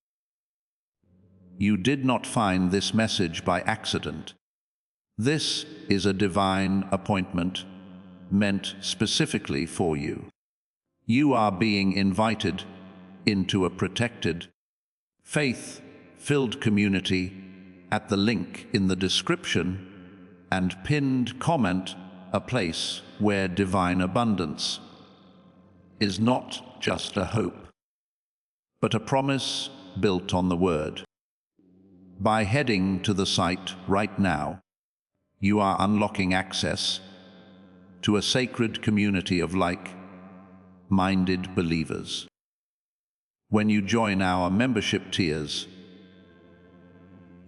You did not find this message by accident. This is a divine appointment meant specifically for you. You are being invited into a protected, faith-filled community at the link in the description and pinned comment, a place where divine abundance is not just a hope, but a promise built on the Word. By heading to the site right now, you are unlocking access to a sacred community of like-minded believers. When you join our membership tiers,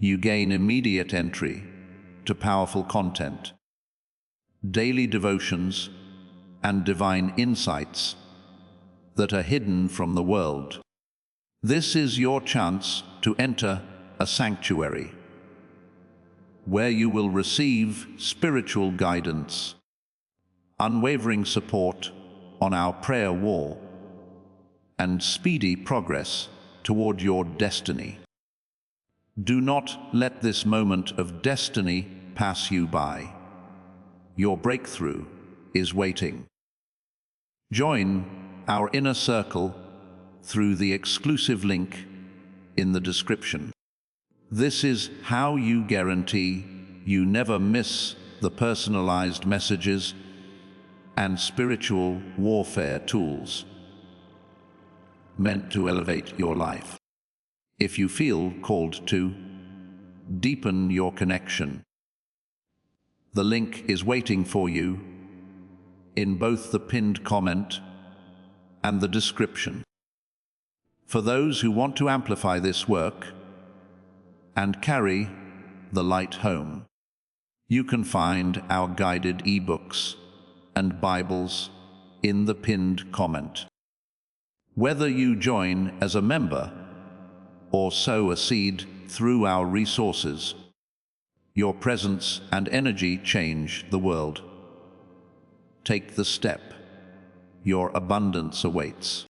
you gain immediate entry to powerful content, daily devotions, and divine insights that are hidden from the world. This is your chance to enter a sanctuary where you will receive spiritual guidance, unwavering support on our prayer wall, and speedy progress toward your destiny. Do not let this moment of destiny pass you by. Your breakthrough is waiting. Join our inner circle through the exclusive link in the description. This is how you guarantee you never miss the personalized messages and spiritual warfare tools meant to elevate your life. If you feel called to deepen your connection, the link is waiting for you in both the pinned comment and the description. For those who want to amplify this work and carry the light home, you can find our guided ebooks and Bibles in the pinned comment. Whether you join as a member or sow a seed through our resources, your presence and energy change the world. Take the step. Your abundance awaits.